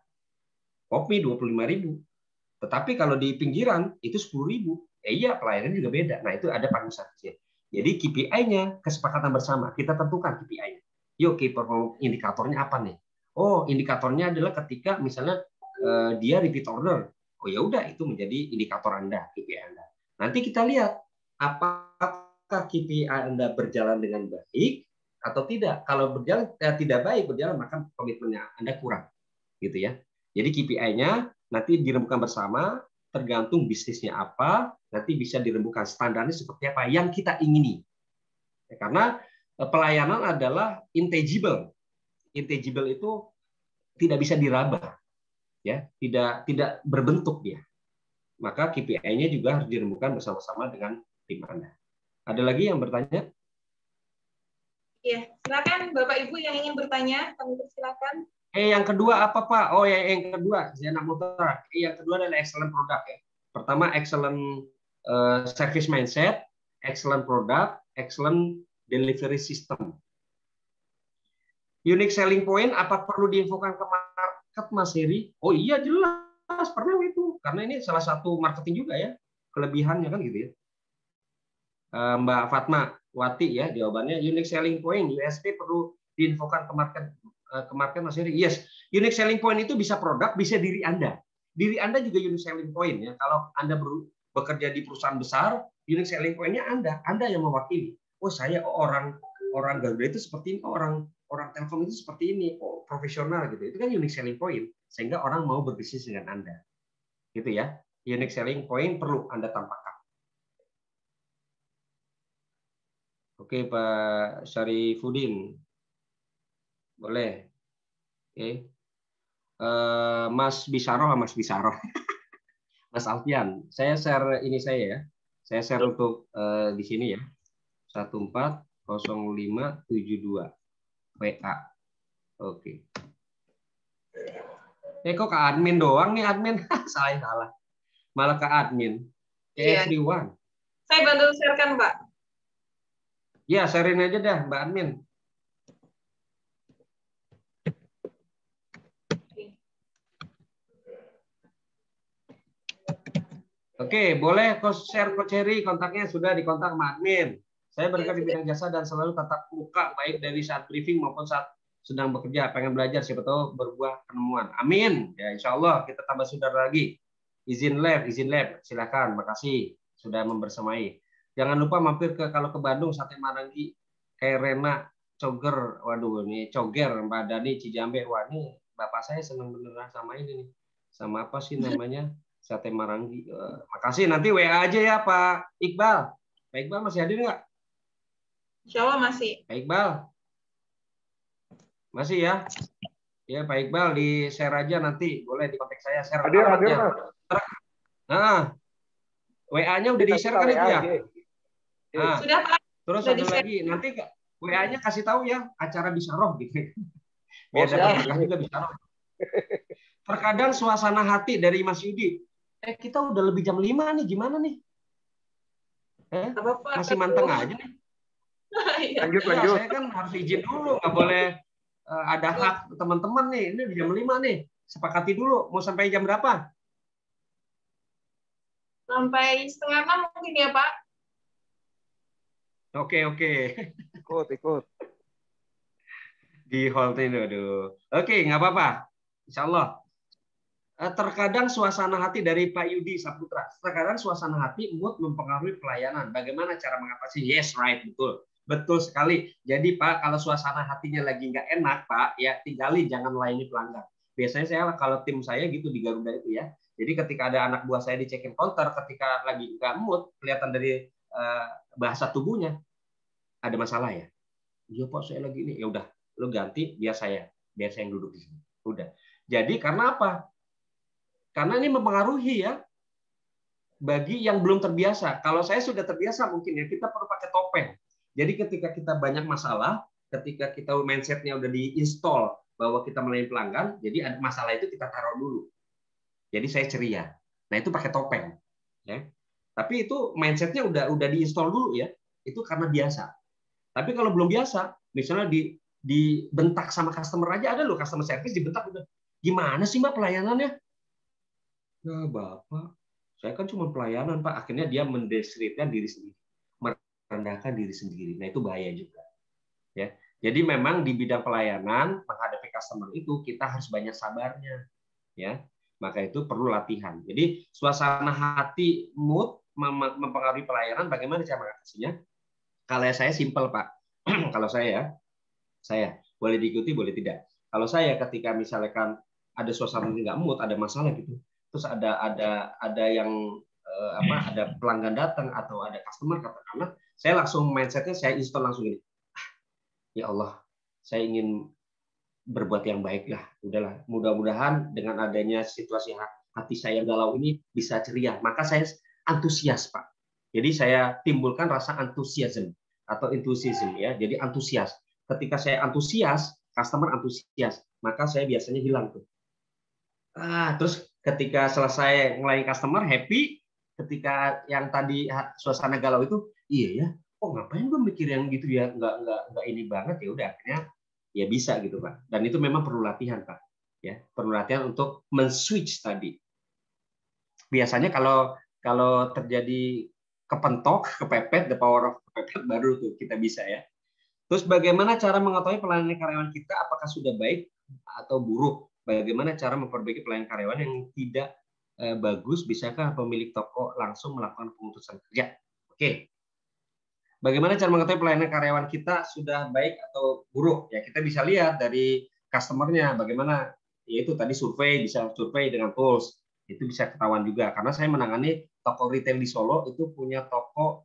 Pop mie 25.000. Tetapi kalau di pinggiran itu 10.000. Ya iya, pelayanan juga beda. Nah, itu ada panggung servisnya. Jadi KPI-nya kesepakatan bersama. Kita tentukan KPI-nya. Yuk, key performance indikatornya apa nih? Oh, indikatornya adalah ketika misalnya dia repeat order. Oh ya udah, itu menjadi indikator Anda, KPI Anda. Nanti kita lihat apakah KPI Anda berjalan dengan baik atau tidak. Kalau berjalan tidak baik berjalan, maka komitmennya Anda kurang, gitu ya. Jadi KPI-nya nanti dirembukan bersama, tergantung bisnisnya apa, nanti bisa dirembukan standarnya seperti apa yang kita ingini. Ya, karena pelayanan adalah intangible. Intangible itu tidak bisa diraba, ya, tidak berbentuk dia. Maka KPI-nya juga harus dirembukan bersama-sama dengan tim Anda. Ada lagi yang bertanya? Ya, silakan Bapak Ibu yang ingin bertanya, kami persilakan. Yang kedua apa Pak? Oh yang kedua, Zena Mutar. Yang kedua adalah excellent product ya. Pertama excellent service mindset, excellent product, excellent delivery system. Unique selling point, apa perlu diinfokan ke market Mas Heri? Oh iya jelas, pernah itu. Karena ini salah satu marketing juga ya. kelebihannya kan gitu ya. Mbak Fatma Wati ya jawabannya unique selling point USP perlu diinfokan ke market Mas Heri. Yes, unique selling point itu bisa produk, bisa diri Anda. Diri Anda juga unique selling point ya. Kalau Anda bekerja di perusahaan besar, unique selling point-nya Anda yang mewakili. Oh, saya orang Garuda itu seperti ini, orang Telkom itu seperti ini, oh profesional gitu. Itu kan unique selling point sehingga orang mau berbisnis dengan Anda. Gitu ya. Unique selling point perlu Anda tampakkan. Oke, Pak Syarifudin. Boleh. Oke. Mas Bisaroh. Mas Alfian, saya share ini saya ya. Saya share untuk di sini ya. 140572 WA. Oke. Kok ke admin doang nih admin? Salah. Malah ke admin. Everyone. Saya bantu sharekan, Pak. Ya, sharein aja dah, Mbak admin. Oke, boleh share Coach Heri, kontaknya sudah dikontak sama admin. Saya bergerak di bidang jasa dan selalu tatap muka, baik dari saat briefing maupun saat sedang bekerja. Pengen belajar, siapa tahu berbuah penemuan. Amin. Ya, insya Allah kita tambah saudara lagi. Izin lab, silakan. Makasih sudah membersamai. Jangan lupa mampir kalau ke Bandung, Sate Marangi, kayak Rena, Coger. Waduh, ini Coger, Mbak Dani, Cijambe. Wah, ini bapak saya senang beneran sama ini nih. Sama apa sih namanya? Sate Marangi. Makasih, nanti WA aja ya Pak Iqbal. Pak Iqbal masih hadir nggak? Insya Allah masih. Pak Iqbal. Masih ya? Ya Pak Iqbal di share aja nanti. Boleh di kontak saya. Share hadir Mas. Nah, WA-nya udah di share kan itu ya? Nah, sudah Pak. Terus sudah ada lagi. Nanti WA-nya kasih tahu ya acara Bisaroh gitu. Biar dapat berkah juga Bisaroh. Terkadang suasana hati dari Mas Yudi. Kita udah lebih jam 5 nih, gimana nih? Masih manteng aja nih. Lanjut. Saya kan harus izin dulu, nggak boleh ada hak teman-teman nih. Ini jam 5 nih. Sepakati dulu, mau sampai jam berapa? Sampai 5:30 mungkin ya, Pak. Oke. Ikut. Di hold ini, aduh. Oke, nggak apa-apa. Insya Allah. Terkadang suasana hati dari Pak Yudi Saputra. Terkadang suasana hati mood mempengaruhi pelayanan. Bagaimana cara mengatasi? Yes, right, betul sekali. Jadi Pak, kalau suasana hatinya lagi nggak enak Pak, ya tinggalin, jangan layani pelanggan. Biasanya saya kalau tim saya gitu di Garuda itu ya. Jadi ketika ada anak buah saya di check-in counter, ketika lagi nggak mood, kelihatan dari bahasa tubuhnya ada masalah ya. Iya Pak, saya lagi ini. Ya udah, lu ganti biar saya yang duduk di sini. Udah. Jadi karena apa? Karena ini mempengaruhi ya bagi yang belum terbiasa. Kalau saya sudah terbiasa mungkin ya kita perlu pakai topeng. Jadi ketika kita banyak masalah, ketika kita mindsetnya udah diinstal bahwa kita melayani pelanggan, jadi ada masalah itu kita taruh dulu. Jadi saya ceria. Nah itu pakai topeng. Ya. Tapi itu mindsetnya udah diinstal dulu ya. Itu karena biasa. Tapi kalau belum biasa, misalnya dibentak sama customer aja, ada loh customer service dibentak udah. Gimana sih Mbak pelayanannya? Ya Bapak, saya kan cuma pelayanan Pak. Akhirnya dia mendeskripsikan diri sendiri, merendahkan diri sendiri. Nah itu bahaya juga. Ya, jadi memang di bidang pelayanan menghadapi customer itu kita harus banyak sabarnya. Ya, maka itu perlu latihan. Jadi suasana hati, mood mempengaruhi pelayanan. Bagaimana cara mengatasinya? Kalau saya simpel Pak. Kalau saya boleh diikuti, boleh tidak. Kalau saya ketika misalkan ada suasana nggak mood, ada masalah gitu. Terus ada yang ada pelanggan datang atau ada customer katakanlah, saya langsung mindsetnya saya install langsung ini. Ya Allah, saya ingin berbuat yang baik lah. Udahlah, mudah-mudahan dengan adanya situasi hati saya galau ini bisa ceria. Maka saya antusias Pak. Jadi saya timbulkan rasa antusiasme atau entusiasme ya. Jadi antusias. Ketika saya antusias, customer antusias, maka saya biasanya hilang tuh. Terus ketika selesai melayani customer happy, ketika yang tadi suasana galau itu, iya ya, ngapain gue mikir yang gitu ya, nggak ini banget ya udah akhirnya ya bisa gitu Pak. Dan itu memang perlu latihan Pak, ya perlu latihan untuk men-switch tadi. Biasanya kalau Kalau terjadi kepentok, kepepet, the power of kepepet, baru tuh kita bisa ya. Terus bagaimana cara mengetahui pelayanan karyawan kita apakah sudah baik atau buruk? Bagaimana cara memperbaiki pelayanan karyawan yang tidak bagus? Bisakah pemilik toko langsung melakukan pemutusan kerja? Oke. Bagaimana cara mengetahui pelayanan karyawan kita sudah baik atau buruk? Ya kita bisa lihat dari customer-nya. Bagaimana? Yaitu tadi survei, bisa survei dengan tools. Itu bisa ketahuan juga. Karena saya menangani toko retail di Solo, itu punya toko,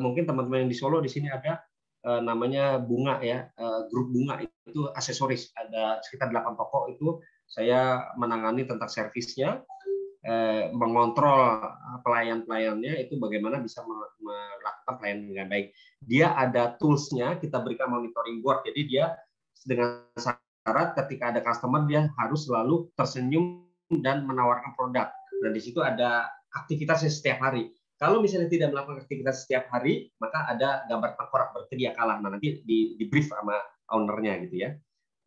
mungkin teman-teman yang di Solo di sini ada, namanya Bunga ya, grup Bunga itu aksesoris, ada sekitar 8 toko itu saya menangani tentang servisnya, mengontrol pelayan-pelayannya itu bagaimana bisa melakukan pelayanan dengan baik. Dia ada tools-nya, kita berikan monitoring board, jadi dia dengan syarat ketika ada customer dia harus selalu tersenyum dan menawarkan produk, dan di situ ada aktivitasnya setiap hari. Kalau misalnya tidak melakukan aktivitas setiap hari, maka ada gambar tengkorak bersedia kalah. Nah, nanti di brief sama ownernya gitu ya.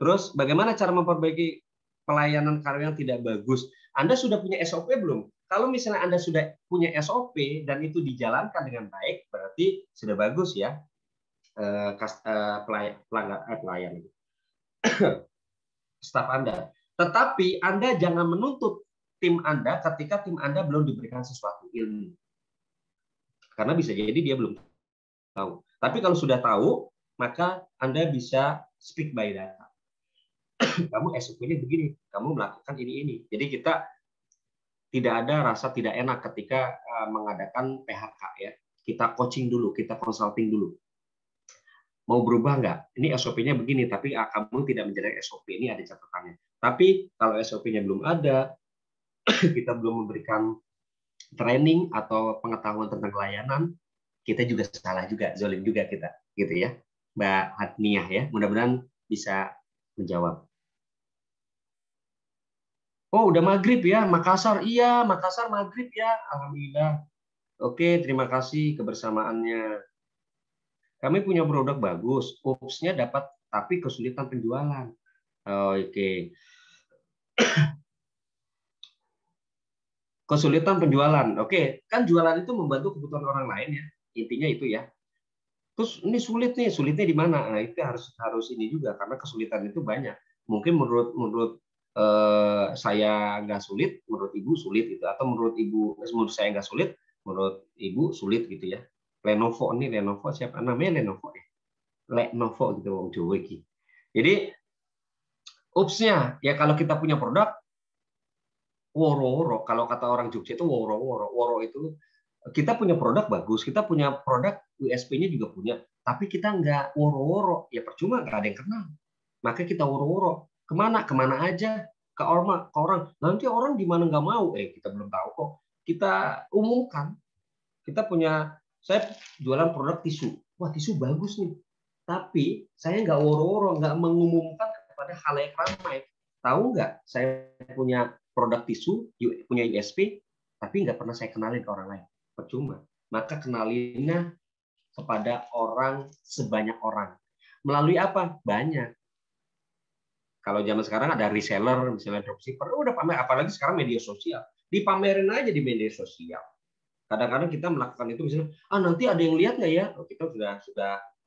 Terus bagaimana cara memperbaiki pelayanan karyawan tidak bagus? Anda sudah punya SOP belum? Kalau misalnya Anda sudah punya SOP dan itu dijalankan dengan baik, berarti sudah bagus ya pelayan staf Anda. Tetapi Anda jangan menuntut tim Anda ketika tim Anda belum diberikan sesuatu ilmu. Karena bisa jadi dia belum tahu. Tapi kalau sudah tahu, maka Anda bisa speak by data. Kamu SOP-nya begini, kamu melakukan ini. Jadi kita tidak ada rasa tidak enak ketika mengadakan PHK ya. Kita coaching dulu, kita consulting dulu. Mau berubah nggak? Ini SOP-nya begini, tapi kamu tidak menjalankan SOP, ini ada catatannya. Tapi kalau SOP-nya belum ada, kita belum memberikan training atau pengetahuan tentang layanan, kita juga salah juga, zolim juga kita, gitu ya, Mbak Hatniah ya. Mudah-mudahan bisa menjawab. Oh, udah maghrib ya, Makassar. Iya, Makassar maghrib ya, alhamdulillah. Oke, terima kasih kebersamaannya. Kami punya produk bagus, OPS-nya dapat, tapi kesulitan penjualan. Oke. Kesulitan penjualan. Oke, kan jualan itu membantu kebutuhan orang lain ya. Intinya itu ya. Terus ini sulit nih, sulitnya di mana? Nah, itu harus ini juga karena kesulitan itu banyak. Mungkin menurut saya nggak sulit, menurut ibu sulit gitu, atau menurut saya nggak sulit, menurut ibu sulit gitu ya. Lenovo siapa namanya Lenovo ya? Lenovo gitu Wong Jawa iki. Jadi OPS-nya ya kalau kita punya produk woro-woro, kalau kata orang Jogja itu woro-woro. Woro itu kita punya produk bagus, kita punya produk USP-nya juga punya, tapi kita nggak woro-woro, ya percuma, nggak ada yang kenal. Maka kita woro-woro. Kemana? Kemana aja? Ke orang. Nanti orang di mana nggak mau? Kita belum tahu kok. Kita umumkan. Saya jualan produk tisu. Wah, tisu bagus nih. Tapi saya nggak woro-woro, nggak mengumumkan kepada halayak ramai. Tahu nggak? Saya punya produk tisu, punya USP, tapi nggak pernah saya kenalin ke orang lain. Percuma. Maka kenalinnya kepada orang sebanyak orang. Melalui apa? Banyak. Kalau zaman sekarang ada reseller, misalnya dropshipper, udah pamer. Apalagi sekarang media sosial. Dipamerin aja di media sosial. Kadang-kadang kita melakukan itu misalnya, nanti ada yang lihat nggak ya? Kita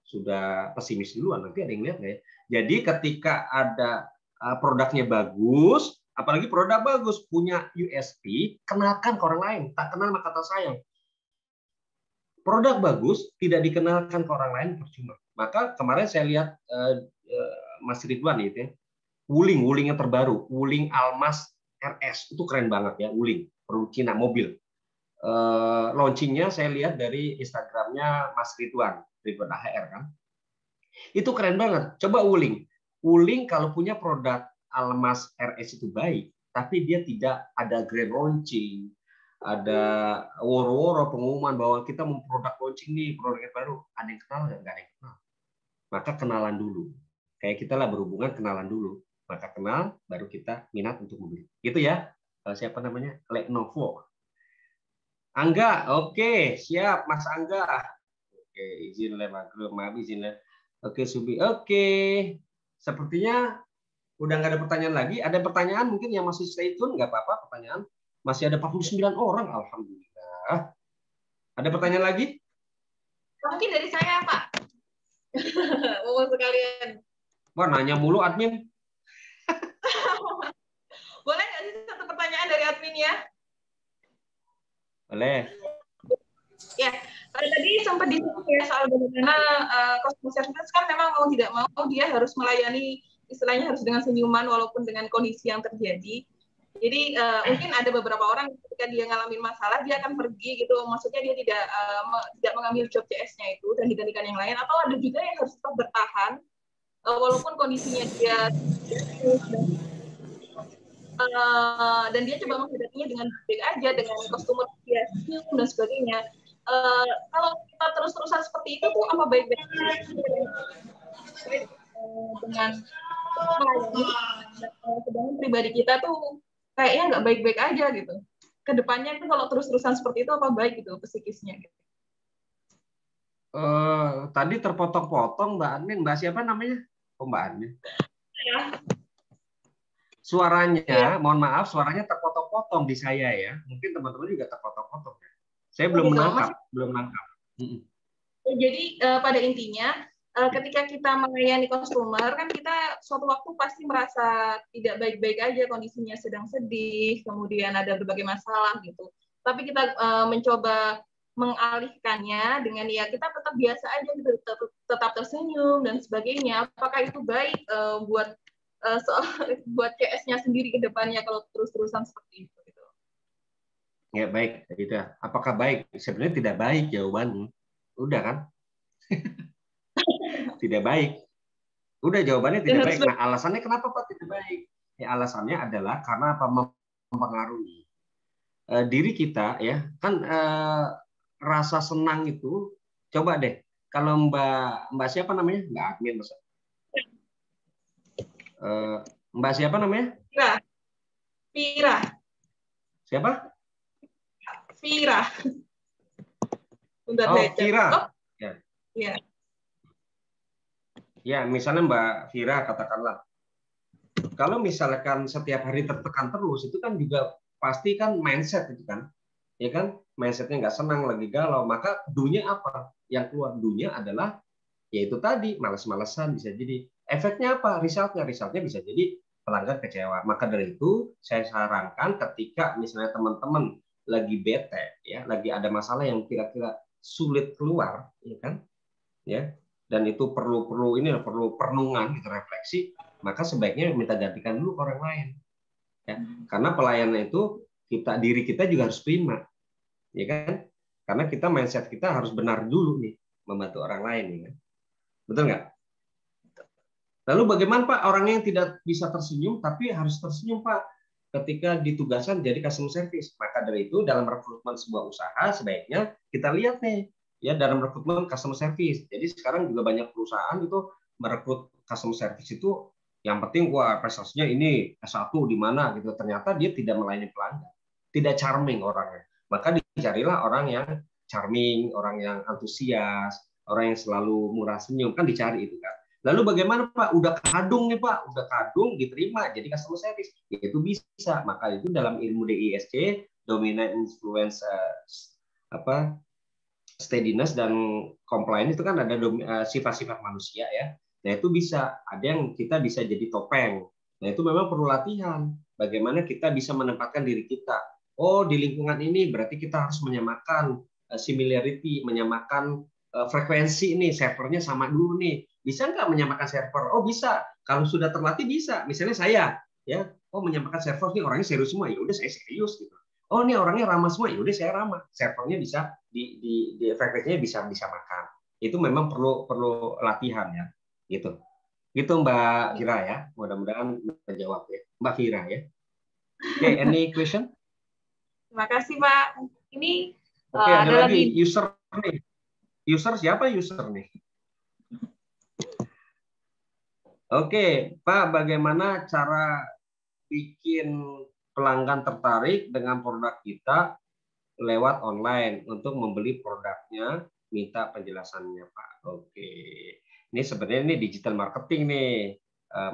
sudah pesimis duluan. Nanti ada yang lihat nggak ya? Jadi ketika ada produknya bagus, apalagi produk bagus, punya USP, kenalkan ke orang lain. Tak kenal maka tak sayang. Produk bagus, tidak dikenalkan ke orang lain, percuma. Maka kemarin saya lihat Mas Ridwan itu ya, Wuling yang terbaru, Wuling Almas RS, itu keren banget ya, Wuling, produk Cina, mobil. Launchingnya saya lihat dari Instagramnya Mas Ridwan AHR kan. Itu keren banget. Coba Wuling kalau punya produk Almas RS itu baik, tapi dia tidak ada grand launching, ada woro-woro pengumuman bahwa kita mau produk launching nih, produk yang baru, ada yang kenal nggak? Nggak ada yang kenal. Maka kenalan dulu. Kayak kita lah berhubungan, kenalan dulu. Maka kenal, baru kita minat untuk membeli. Gitu ya. Siapa namanya? Lenovo. Angga, oke, siap Mas Angga. Oke, izin izin. Oke, Subi. Oke. Sepertinya udah nggak ada pertanyaan lagi. Ada pertanyaan mungkin yang masih stay tune, nggak apa-apa pertanyaan. Masih ada 49 orang, alhamdulillah. Ada pertanyaan lagi? Mungkin dari saya, Pak. Mau sekalian. Wah, nanya mulu admin. Boleh nggak sih satu pertanyaan dari admin ya? Boleh. Ya, tadi sempat disinggung ya soal bagaimana customer service kan memang mau tidak mau dia harus melayani, istilahnya harus dengan senyuman walaupun dengan kondisi yang terjadi. Jadi mungkin ada beberapa orang ketika dia ngalamin masalah dia akan pergi gitu, maksudnya dia tidak mengambil job CS-nya itu dan digantikan yang lain, atau ada juga yang harus tetap bertahan walaupun kondisinya dia dan dia coba menghadapinya dengan baik aja, dengan customer dia senyum dan sebagainya. Kalau kita terus-terusan seperti itu tuh apa baik-baik dengan melayani, sedangkan pribadi kita tuh kayaknya nggak baik-baik aja gitu. Kedepannya itu kalau terus-terusan seperti itu apa baik gitu psikisnya? Gitu. Tadi terpotong-potong Mbak Admin. Mbak siapa namanya? Oh, Mbak Admin. Ya. Suaranya, mohon maaf, suaranya terpotong-potong di saya ya. Mungkin teman-teman juga terpotong-potong ya. Saya belum menangkap. Jadi pada intinya ketika kita melayani customer kan kita suatu waktu pasti merasa tidak baik-baik aja, kondisinya sedang sedih, kemudian ada berbagai masalah gitu. Tapi kita mencoba mengalihkannya dengan ya kita tetap biasa aja gitu, tetap tersenyum dan sebagainya. Apakah itu baik buat CS-nya sendiri ke depannya kalau terus-terusan seperti itu? Gitu. Ya baik, gitu. Apakah baik? Sebenarnya tidak baik jawabannya. Udah kan? Tidak baik. Udah jawabannya tidak baik. Nah, alasannya kenapa Pak tidak baik? Ya, alasannya adalah karena apa? Mempengaruhi diri kita ya. Kan rasa senang itu coba deh kalau Mbak siapa namanya? Mbak admin masa. Mbak siapa namanya? Vira. Siapa? Vira. Vira. Oh. Ya. Ya, misalnya Mbak Vira katakanlah, kalau misalkan setiap hari tertekan terus, itu kan juga pasti kan mindset itu kan, ya kan, mindsetnya nggak senang, lagi galau, maka dunia apa? Yang keluar dunia adalah, yaitu tadi, malas-malasan bisa jadi. Efeknya apa? Resultnya bisa jadi pelanggan kecewa. Maka dari itu, saya sarankan ketika misalnya teman-teman lagi bete, ya, lagi ada masalah yang kira-kira sulit keluar, ya kan, ya. Dan itu perlu perenungan gitu, refleksi, maka sebaiknya minta gantikan dulu ke orang lain ya, karena pelayanan itu diri kita juga harus prima ya kan, karena kita mindset kita harus benar dulu nih membantu orang lain ya kan? Betul nggak? Lalu bagaimana Pak orangnya yang tidak bisa tersenyum tapi harus tersenyum Pak ketika ditugaskan jadi customer service? Maka dari itu dalam rekrutmen sebuah usaha sebaiknya kita lihat nih ya dalam rekrutmen customer service. Jadi sekarang juga banyak perusahaan itu merekrut customer service itu yang penting wah prestasinya ini S1 di mana gitu. Ternyata dia tidak melayani pelanggan, tidak charming orangnya. Maka dicarilah orang yang charming, orang yang antusias, orang yang selalu murah senyum, kan dicari itu kan. Lalu bagaimana Pak? Udah kadung nih Pak, udah kadung diterima jadi customer service. Ya, itu bisa. Maka itu dalam ilmu DISC, dominant influence steadiness dan compliance itu kan ada sifat-sifat manusia ya. Nah itu bisa, ada yang kita bisa jadi topeng. Nah itu memang perlu latihan. Bagaimana kita bisa menempatkan diri kita. Oh di lingkungan ini berarti kita harus menyamakan similarity, menyamakan frekuensi nih, servernya sama dulu nih. Bisa nggak menyamakan server? Oh bisa. Kalau sudah terlatih bisa. Misalnya saya, ya, oh menyamakan server nih orangnya serius semua, ya udah saya serius gitu. Oh ini orangnya ramah semua, ya udah saya ramah. Servernya bisa di frekuensinya bisa makan. Itu memang perlu latihan ya, gitu. Gitu Mbak Vira ya. Mudah-mudahan menjawab ya, Mbak Vira ya. Oke, any question? Terima kasih Pak. Ini Oke, ada lagi user nih. User siapa user nih? Oke, Pak, bagaimana cara bikin pelanggan tertarik dengan produk kita lewat online untuk membeli produknya, minta penjelasannya Pak. Oke, ini sebenarnya ini digital marketing nih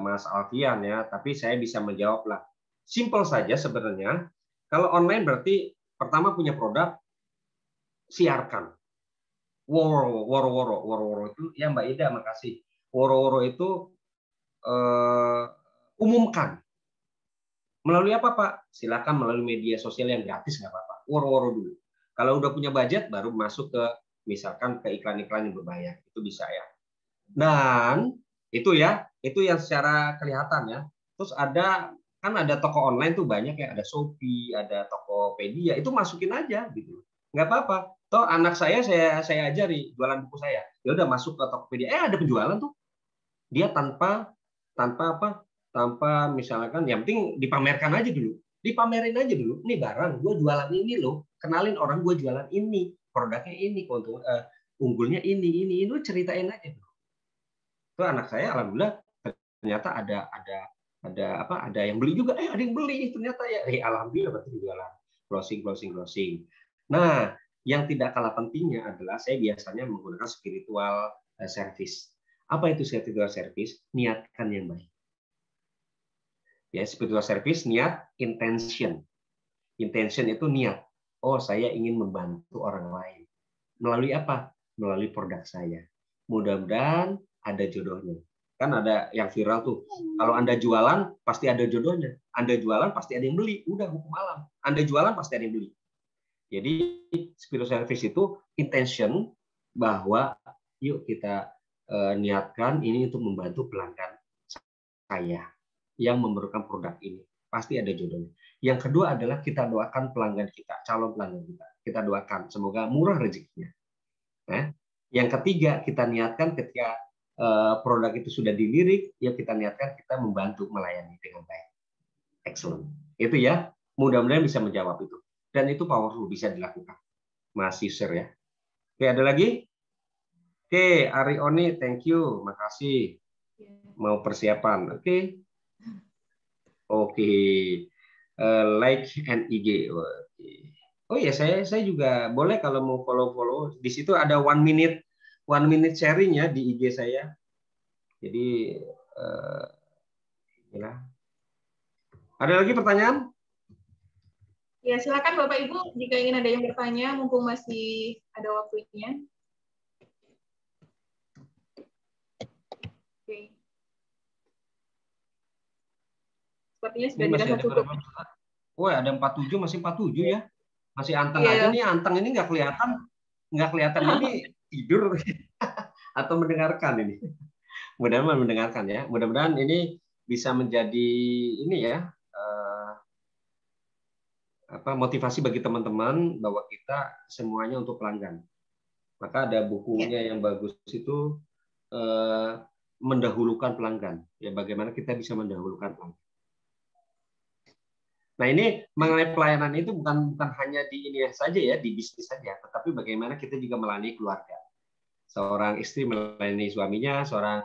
Mas Alfian ya, tapi saya bisa menjawab lah. Simple saja sebenarnya. Kalau online berarti pertama punya produk, siarkan. Woro itu ya Mbak Ida, makasih. Woro itu umumkan. Melalui apa Pak? Silakan melalui media sosial yang gratis, nggak apa-apa. Woro dulu. Kalau udah punya budget, baru masuk ke misalkan ke iklan-iklan yang berbayar. Itu bisa ya. Dan itu ya, itu yang secara kelihatan ya. Terus kan ada toko online tuh banyak ya, ada Shopee, ada Tokopedia, itu masukin aja gitu. Nggak apa-apa. Toh anak saya ajari jualan buku saya. Ya udah masuk ke Tokopedia, ada penjualan tuh. Dia tanpa misalkan, yang penting dipamerkan aja dulu. Dipamerin aja dulu. Nih barang, gue jualan ini loh. Kenalin orang gue jualan ini, produknya ini, unggulnya ini, lu ceritain aja dulu. Tuh anak saya alhamdulillah ternyata ada yang beli juga, ada yang beli ternyata ya, alhamdulillah berarti jualan closing. Nah, yang tidak kalah pentingnya adalah saya biasanya menggunakan spiritual service. Apa itu spiritual service? Niatkan yang baik. Ya, spiritual service, niat, intention. Intention itu niat. Oh, saya ingin membantu orang lain. Melalui apa? Melalui produk saya. Mudah-mudahan ada jodohnya. Kan ada yang viral tuh. Kalau Anda jualan, pasti ada jodohnya. Anda jualan, pasti ada yang beli. Udah, hukum alam. Anda jualan, pasti ada yang beli. Jadi, spiritual service itu intention bahwa yuk kita niatkan ini untuk membantu pelanggan saya yang memerlukan produk ini. Pasti ada jodohnya. Yang kedua adalah kita doakan pelanggan kita, calon pelanggan kita. Kita doakan semoga murah rezekinya. Nah, yang ketiga kita niatkan ketika produk itu sudah dilirik, ya kita niatkan kita membantu melayani dengan baik. Excellent. Itu ya. Mudah-mudahan bisa menjawab itu. Dan itu powerful, bisa dilakukan. Mas user ya. Oke, ada lagi? Oke, Arioni, thank you. Makasih. Mau persiapan. Oke. Like and IG. Oh ya, saya juga boleh kalau mau follow. Di situ ada one minute sharing ya di IG saya. Jadi ya. Ada lagi pertanyaan? Ya, silakan Bapak Ibu jika ingin ada yang bertanya, mumpung masih ada waktunya. Oke. Sepertinya sudah dirasa cukup. Wah, ada 47, masih 47 ya. Masih anteng aja nih, anteng ini nggak kelihatan ini tidur atau mendengarkan ini. Mudah-mudahan mendengarkan ya. Mudah-mudahan ini bisa menjadi ini ya, motivasi bagi teman-teman bahwa kita semuanya untuk pelanggan. Maka ada bukunya yang bagus itu mendahulukan pelanggan. Ya, bagaimana kita bisa mendahulukan pelanggan. Nah, ini mengenai pelayanan itu bukan hanya di ini saja ya, di bisnis saja, tetapi bagaimana kita juga melayani keluarga. Seorang istri melayani suaminya, seorang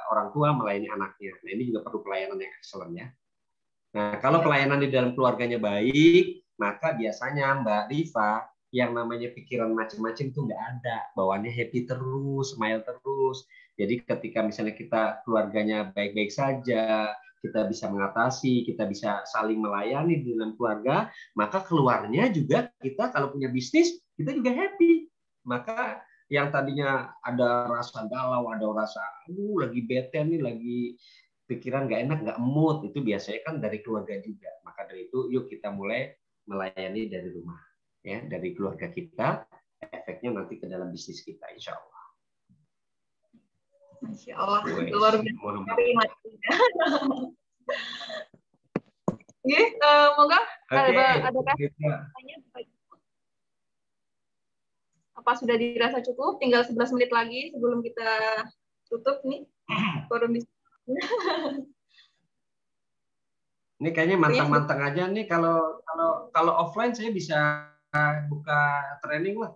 orang tua melayani anaknya. Nah, ini juga perlu pelayanan yang excellent ya. Nah, kalau pelayanan di dalam keluarganya baik, maka biasanya Mbak Rifa yang namanya pikiran macam-macam itu nggak ada. Bawaannya happy terus, smile terus. Jadi ketika misalnya kita keluarganya baik-baik saja, kita bisa mengatasi, kita bisa saling melayani di dalam keluarga, maka keluarnya juga kita kalau punya bisnis, kita juga happy. Maka yang tadinya ada rasa galau, ada rasa lagi bete nih, lagi pikiran nggak enak, nggak mood, itu biasanya kan dari keluarga juga. Maka dari itu yuk kita mulai melayani dari rumah, ya, dari keluarga kita, efeknya nanti ke dalam bisnis kita, insya Allah. Masya Allah, luar biasa. Oke, moga adakah pertanyaan? Apa sudah dirasa cukup? Tinggal 11 menit lagi sebelum kita tutup nih forum diskusi. Ini kayaknya mantang-mantang aja nih. Kalau offline saya bisa buka training lah.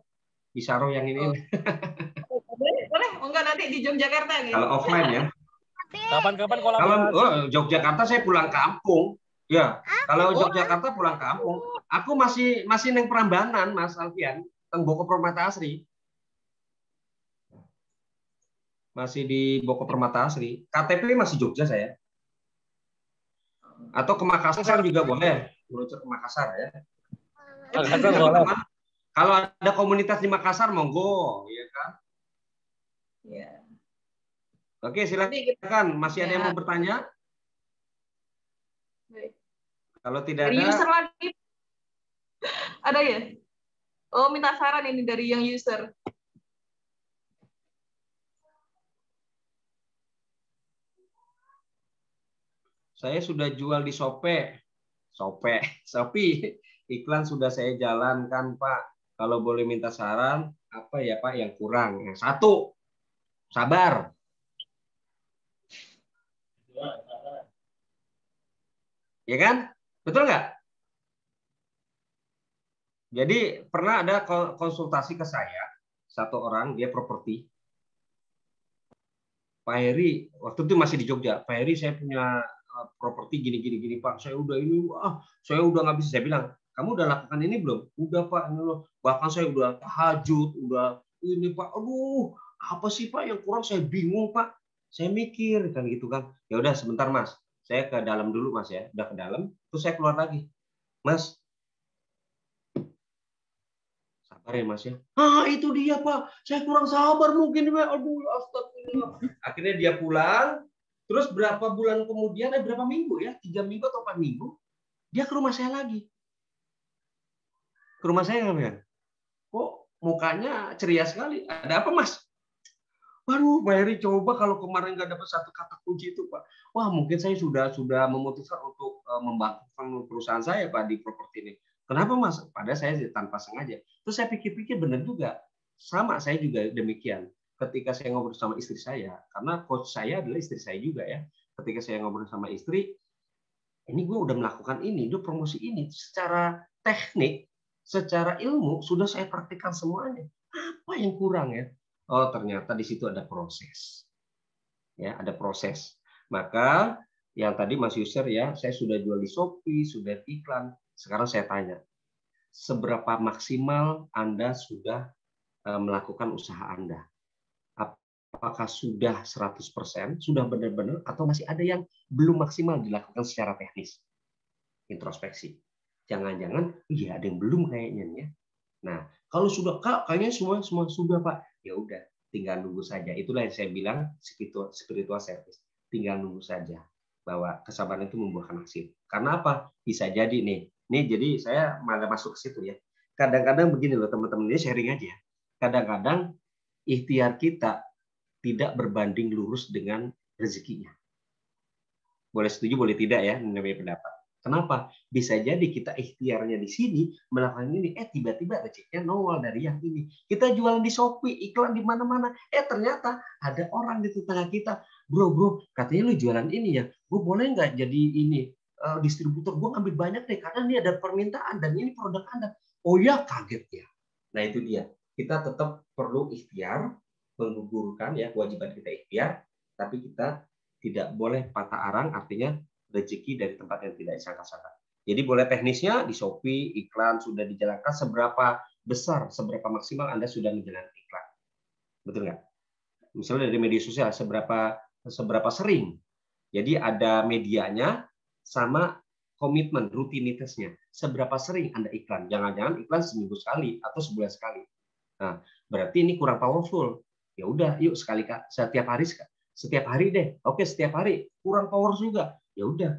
Bisa roh yang ini. Boleh. Enggak nanti di Yogyakarta gitu. Kalau offline ya. Kapan-kapan kalau Yogyakarta saya pulang kampung. Ya, kalau Yogyakarta pulang kampung. Aku masih neng Prambanan, Mas Alfian, teng Boko Permata Asri. Masih di Boko Permata Asri. KTP masih Jogja saya. Atau ke Makassar juga boleh. Meluncur ke Makassar ya. Kalau ada komunitas di Makassar, monggo, ya kan? Ya. Oke, silakan. Masih ada yang mau bertanya? Baik. Kalau tidak dari ada, user lagi ada ya? Oh, minta saran ini dari yang user. saya sudah jual di Shopee. Iklan sudah saya jalankan, Pak. Kalau boleh minta saran, apa ya Pak yang kurang? Yang satu, sabar. Ya kan? Betul nggak? Jadi pernah ada konsultasi ke saya, satu orang, dia properti. Pak Heri, waktu itu masih di Jogja. Pak Heri, saya punya properti gini Pak. Saya udah nggak bisa. Saya bilang, kamu udah lakukan ini belum? Udah Pak. Bahkan saya udah tahajud, udah ini Pak. Aduh, apa sih Pak yang kurang? Saya bingung Pak. Saya mikir kan gitu kan. Ya udah sebentar Mas. Saya ke dalam dulu Mas ya. Udah ke dalam, terus saya keluar lagi. Mas, sabar ya Mas ya. Itu dia Pak. Saya kurang sabar mungkin Pak. Aduh, astagfirullah. Akhirnya dia pulang. Terus berapa bulan kemudian, berapa minggu ya? 3 minggu atau 4 minggu, dia ke rumah saya lagi. Ke rumah saya kan? Kok mukanya ceria sekali? Ada apa Mas? Waduh, Pak Heri, coba kalau kemarin nggak dapat satu kata kunci itu Pak. Wah, mungkin saya sudah memutuskan untuk membangkrutkan perusahaan saya Pak di properti ini. Kenapa Mas? Padahal saya tanpa sengaja. Terus saya pikir-pikir benar juga. Sama, saya juga demikian. Ketika saya ngobrol sama istri saya, karena coach saya adalah istri saya juga ya. Ketika saya ngobrol sama istri, ini gue udah melakukan ini, udah promosi ini. Secara teknik, secara ilmu, sudah saya praktikkan semuanya. Apa yang kurang ya? Oh, ternyata di situ ada proses. Ya, ada proses. Maka yang tadi Mas User ya, saya sudah jual di Shopee, sudah iklan. Sekarang saya tanya, seberapa maksimal Anda sudah melakukan usaha Anda? Apakah sudah 100%, sudah benar-benar, atau masih ada yang belum maksimal dilakukan secara teknis? Introspeksi. Jangan-jangan, iya ada yang belum kayaknya ya. Nah, kalau sudah Kak, kayaknya semua sudah Pak. Ya udah, tinggal nunggu saja. Itulah yang saya bilang spiritual service. Tinggal nunggu saja bahwa kesabaran itu membuahkan hasil. Karena apa? Bisa jadi nih. Jadi saya malah masuk ke situ ya. Kadang-kadang begini loh teman-teman, ini sharing aja. Kadang-kadang ikhtiar kita tidak berbanding lurus dengan rezekinya. Boleh setuju, boleh tidak ya, namanya pendapat. Kenapa? Bisa jadi kita ikhtiarnya di sini, melakukan ini, tiba-tiba rezekinya nongol dari yang ini. Kita jualan di Shopee, iklan di mana-mana, ternyata ada orang di tetangga kita, bro, katanya lu jualan ini ya, gue boleh nggak jadi ini distributor, gue ambil banyak deh, karena ini ada permintaan, dan ini produk Anda. Oh ya, kaget ya. Nah itu dia, kita tetap perlu ikhtiar, menggugurkan ya kewajiban kita ikhtiar, tapi kita tidak boleh patah arang, artinya rezeki dari tempat yang tidak disangka-sangka. Jadi boleh teknisnya di Shopee iklan sudah dijalankan, seberapa besar, seberapa maksimal Anda sudah menjalankan iklan, betul nggak? Misalnya dari media sosial seberapa sering. Jadi ada medianya sama komitmen rutinitasnya. Seberapa sering Anda iklan? Jangan-jangan iklan seminggu sekali atau sebulan sekali. Nah, berarti ini kurang powerful. Ya udah, yuk setiap hari deh. Oke, setiap hari kurang power juga. Ya udah,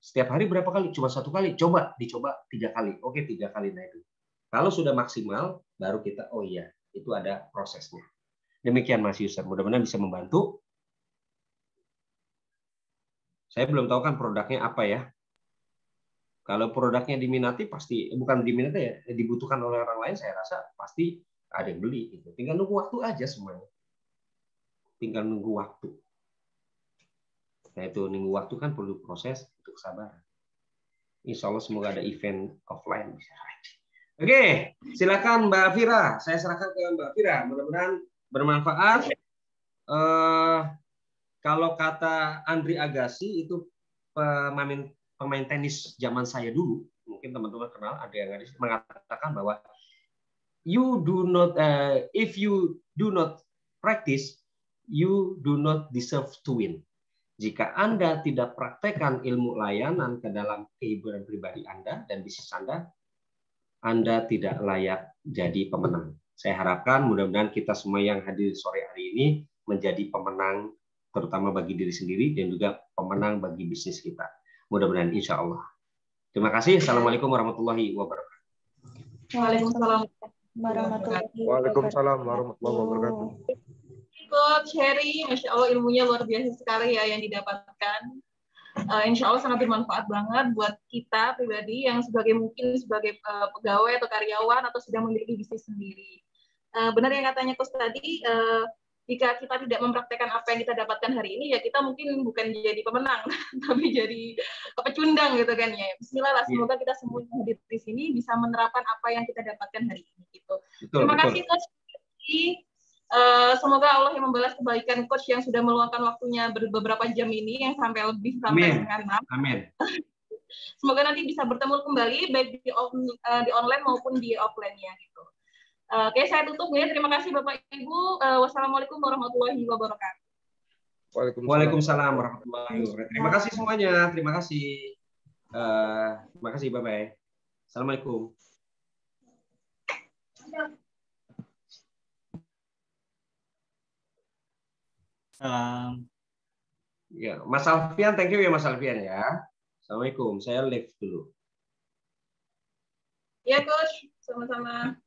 setiap hari berapa kali? Cuma 1 kali. Dicoba 3 kali. Oke, 3 kali. Nah itu. Kalau sudah maksimal, baru kita, oh iya, itu ada prosesnya. Demikian Mas User. Mudah-mudahan bisa membantu. Saya belum tahu kan produknya apa ya. Kalau produknya diminati, pasti bukan diminati ya, dibutuhkan oleh orang lain, saya rasa pasti ada yang beli. Tinggal nunggu waktu aja semuanya. Tinggal nunggu waktu. Nah itu nunggu waktu kan perlu proses untuk kesabaran. Insya Allah semoga ada event offline. Oke, silakan Mbak Fira. Saya serahkan ke Mbak Fira. Mudah-mudahan bermanfaat. Kalau kata Andri Agassi itu pemain tenis zaman saya dulu, mungkin teman-teman kenal, ada yang mengatakan bahwa if you do not practice, you do not deserve to win. Jika Anda tidak praktekkan ilmu layanan ke dalam kehidupan pribadi Anda dan bisnis Anda Anda tidak layak jadi pemenang. Saya harapkan mudah-mudahan kita semua yang hadir sore hari ini menjadi pemenang, terutama bagi diri sendiri dan juga pemenang bagi bisnis kita. Mudah-mudahan insya Allah. Terima kasih. Assalamualaikum warahmatullahi wabarakatuh. Waalaikumsalam. Waalaikumsalam warahmatullahi wabarakatuh. Coach Heri, Masya Allah ilmunya luar biasa sekali ya yang didapatkan. Insya Allah sangat bermanfaat banget buat kita pribadi yang mungkin sebagai pegawai atau karyawan atau sedang memiliki bisnis sendiri. Benar yang katanya Coach tadi, jika kita tidak mempraktekkan apa yang kita dapatkan hari ini, ya kita mungkin bukan jadi pemenang, tapi jadi pecundang gitu kan ya. Bismillah lah, semoga kita semua yang hadir di sini bisa menerapkan apa yang kita dapatkan hari ini. Gitu. Terima kasih Coach. Semoga Allah yang membalas kebaikan Coach yang sudah meluangkan waktunya beberapa jam ini, yang sampai setengah 6. Amin. Semoga nanti bisa bertemu kembali baik di online maupun di offline-nya gitu. Oke, saya tutup ya. Terima kasih Bapak Ibu. Wassalamualaikum warahmatullahi wabarakatuh. Waalaikumsalam warahmatullahi wabarakatuh. Terima kasih semuanya. Terima kasih. Terima kasih. Bye-bye. Assalamualaikum. Salam. Ya, Mas Alfian, thank you ya Mas Alfian ya. Assalamualaikum. Saya live dulu. Ya, Coach. Sama-sama.